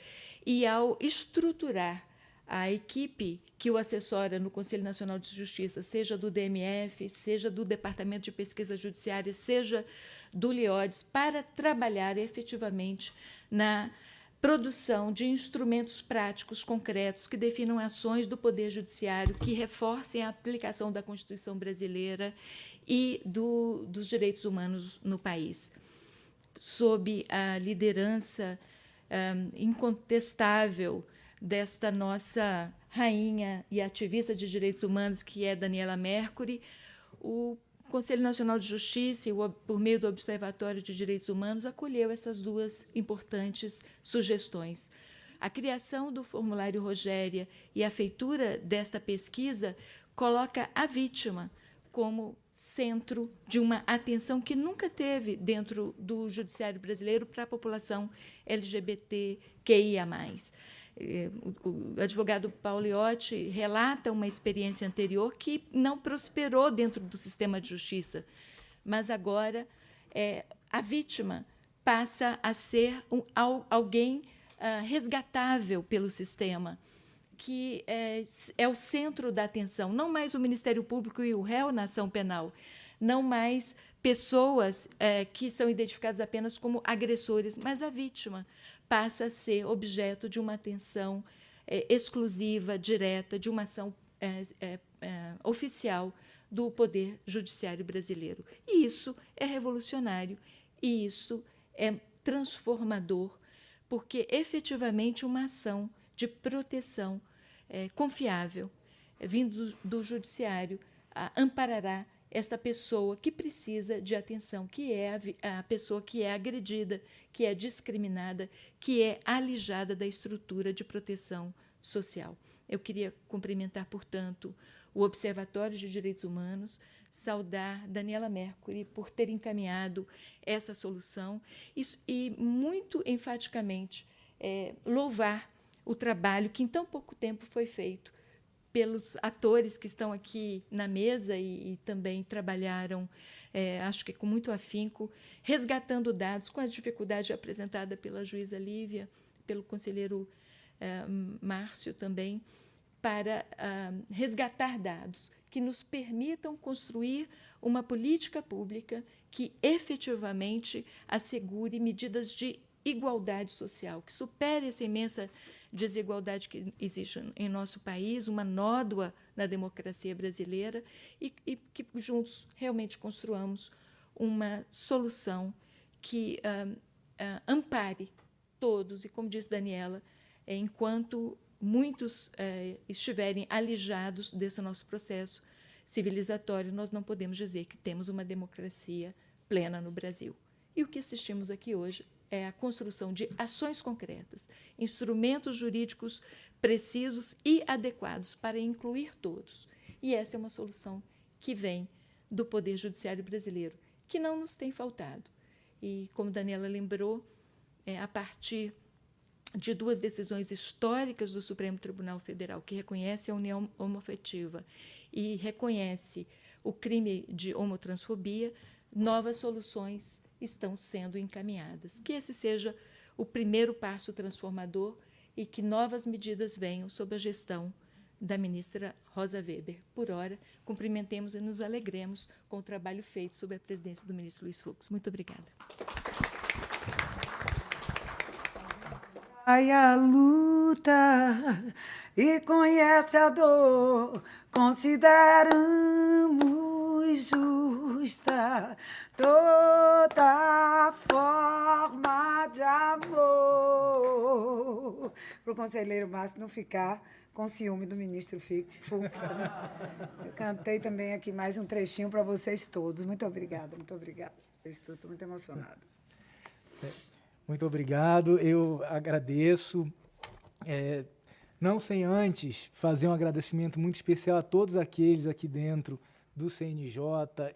e ao estruturar a equipe que o assessora no Conselho Nacional de Justiça, seja do DMF, seja do Departamento de Pesquisa Judiciária, seja do LIODES, para trabalhar efetivamente na produção de instrumentos práticos concretos que definam ações do Poder Judiciário que reforcem a aplicação da Constituição brasileira e dos direitos humanos no país. Sob a liderança incontestável desta nossa rainha e ativista de direitos humanos, que é Daniela Mercury, o Conselho Nacional de Justiça, por meio do Observatório de Direitos Humanos, acolheu essas duas importantes sugestões. A criação do formulário Rogéria e a feitura desta pesquisa coloca a vítima como centro de uma atenção que nunca teve dentro do judiciário brasileiro para a população LGBTQIA+. O advogado Pauliotti relata uma experiência anterior que não prosperou dentro do sistema de justiça, mas agora a vítima passa a ser alguém resgatável pelo sistema, que é o centro da atenção, não mais o Ministério Público e o réu na ação penal, não mais pessoas que são identificadas apenas como agressores, mas a vítima passa a ser objeto de uma atenção exclusiva, direta, de uma ação oficial do Poder Judiciário brasileiro. E isso é revolucionário, e isso é transformador, porque, efetivamente, uma ação de proteção confiável, vindo do Judiciário, amparará esta pessoa que precisa de atenção, que é a pessoa que é agredida, que é discriminada, que é alijada da estrutura de proteção social. Eu queria cumprimentar, portanto, o Observatório de Direitos Humanos, saudar Daniela Mercury por ter encaminhado essa solução e muito enfaticamente, louvar o trabalho que em tão pouco tempo foi feito pelos atores que estão aqui na mesa e também trabalharam, acho que com muito afinco, resgatando dados com a dificuldade apresentada pela juíza Lívia, pelo conselheiro Márcio também, para resgatar dados que nos permitam construir uma política pública que efetivamente assegure medidas de igualdade social, que supere essa imensa desigualdade que existe em nosso país, uma nódoa na democracia brasileira, e que juntos realmente construamos uma solução que ampare todos, e como disse Daniela, enquanto muitos estiverem alijados desse nosso processo civilizatório, nós não podemos dizer que temos uma democracia plena no Brasil. E o que assistimos aqui hoje é a construção de ações concretas, instrumentos jurídicos precisos e adequados para incluir todos. E essa é uma solução que vem do Poder Judiciário brasileiro, que não nos tem faltado. E, como Daniela lembrou, a partir de duas decisões históricas do Supremo Tribunal Federal, que reconhece a união homoafetiva e reconhece o crime de homotransfobia, novas soluções estão sendo encaminhadas. Que esse seja o primeiro passo transformador e que novas medidas venham sob a gestão da ministra Rosa Weber. Por ora, cumprimentemos e nos alegremos com o trabalho feito sob a presidência do ministro Luiz Fux. Muito obrigada. Vai à luta e conhece a dor, consideramos justa toda forma de amor. Para o conselheiro Márcio não ficar com ciúme do ministro Fux. Né? Eu cantei também aqui mais um trechinho para vocês todos. Muito obrigada, muito obrigada. Estou muito emocionada. Muito obrigado, eu agradeço. Não sem antes fazer um agradecimento muito especial a todos aqueles aqui dentro do CNJ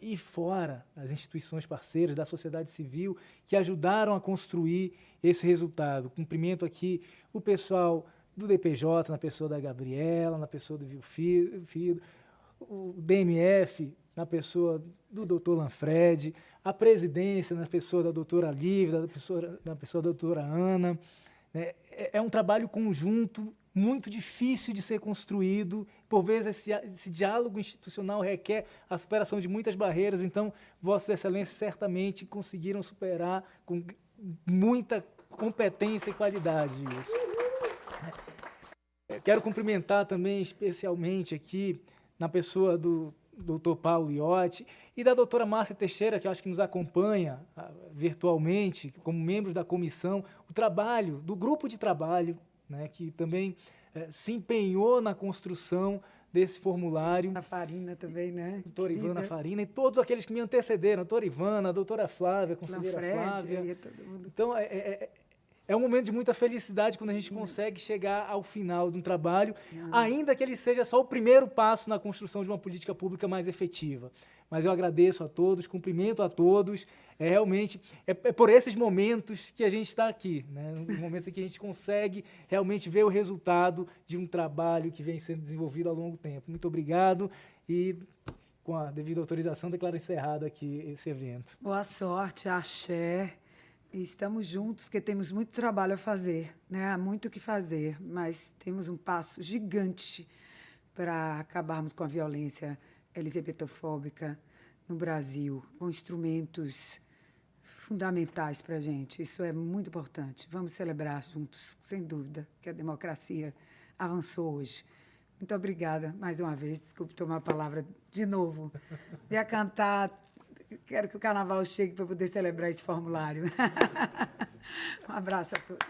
e fora, as instituições parceiras da sociedade civil que ajudaram a construir esse resultado. Cumprimento aqui o pessoal do DPJ, na pessoa da Gabriela, na pessoa do Vilfido, o DMF, na pessoa do doutor Lanfred, a presidência, na pessoa da doutora Lívia, na pessoa da doutora Ana. É um trabalho conjunto muito difícil de ser construído. Por vezes, esse diálogo institucional requer a superação de muitas barreiras. Então, Vossas Excelências certamente conseguiram superar com muita competência e qualidade isso. Quero cumprimentar também especialmente aqui na pessoa do Dr. Paulo Iotti e da doutora Márcia Teixeira, que eu acho que nos acompanha virtualmente, como membros da comissão, o trabalho, do grupo de trabalho, né, que também se empenhou na construção desse formulário. A Farina também, né? Doutora Ivana Farina e todos aqueles que me antecederam, a doutora Ivana, a doutora Flávia, a conselheira Flávia. Então, é um momento de muita felicidade quando a gente consegue chegar ao final de um trabalho, ainda que ele seja só o primeiro passo na construção de uma política pública mais efetiva. Mas eu agradeço a todos, cumprimento a todos. Realmente, é por esses momentos que a gente está aqui, né? Momentos em que a gente consegue realmente ver o resultado de um trabalho que vem sendo desenvolvido ao longo do tempo. Muito obrigado e, com a devida autorização, declaro encerrado aqui esse evento. Boa sorte, axé. Estamos juntos, porque temos muito trabalho a fazer, né? Há muito o que fazer, mas temos um passo gigante para acabarmos com a violência LGBTfóbica no Brasil, com instrumentos fundamentais para a gente. Isso é muito importante. Vamos celebrar juntos, sem dúvida, que a democracia avançou hoje. Muito obrigada, mais uma vez. Desculpe tomar a palavra de novo. Ia cantar... Quero que o carnaval chegue para poder celebrar esse formulário. Um abraço a todos.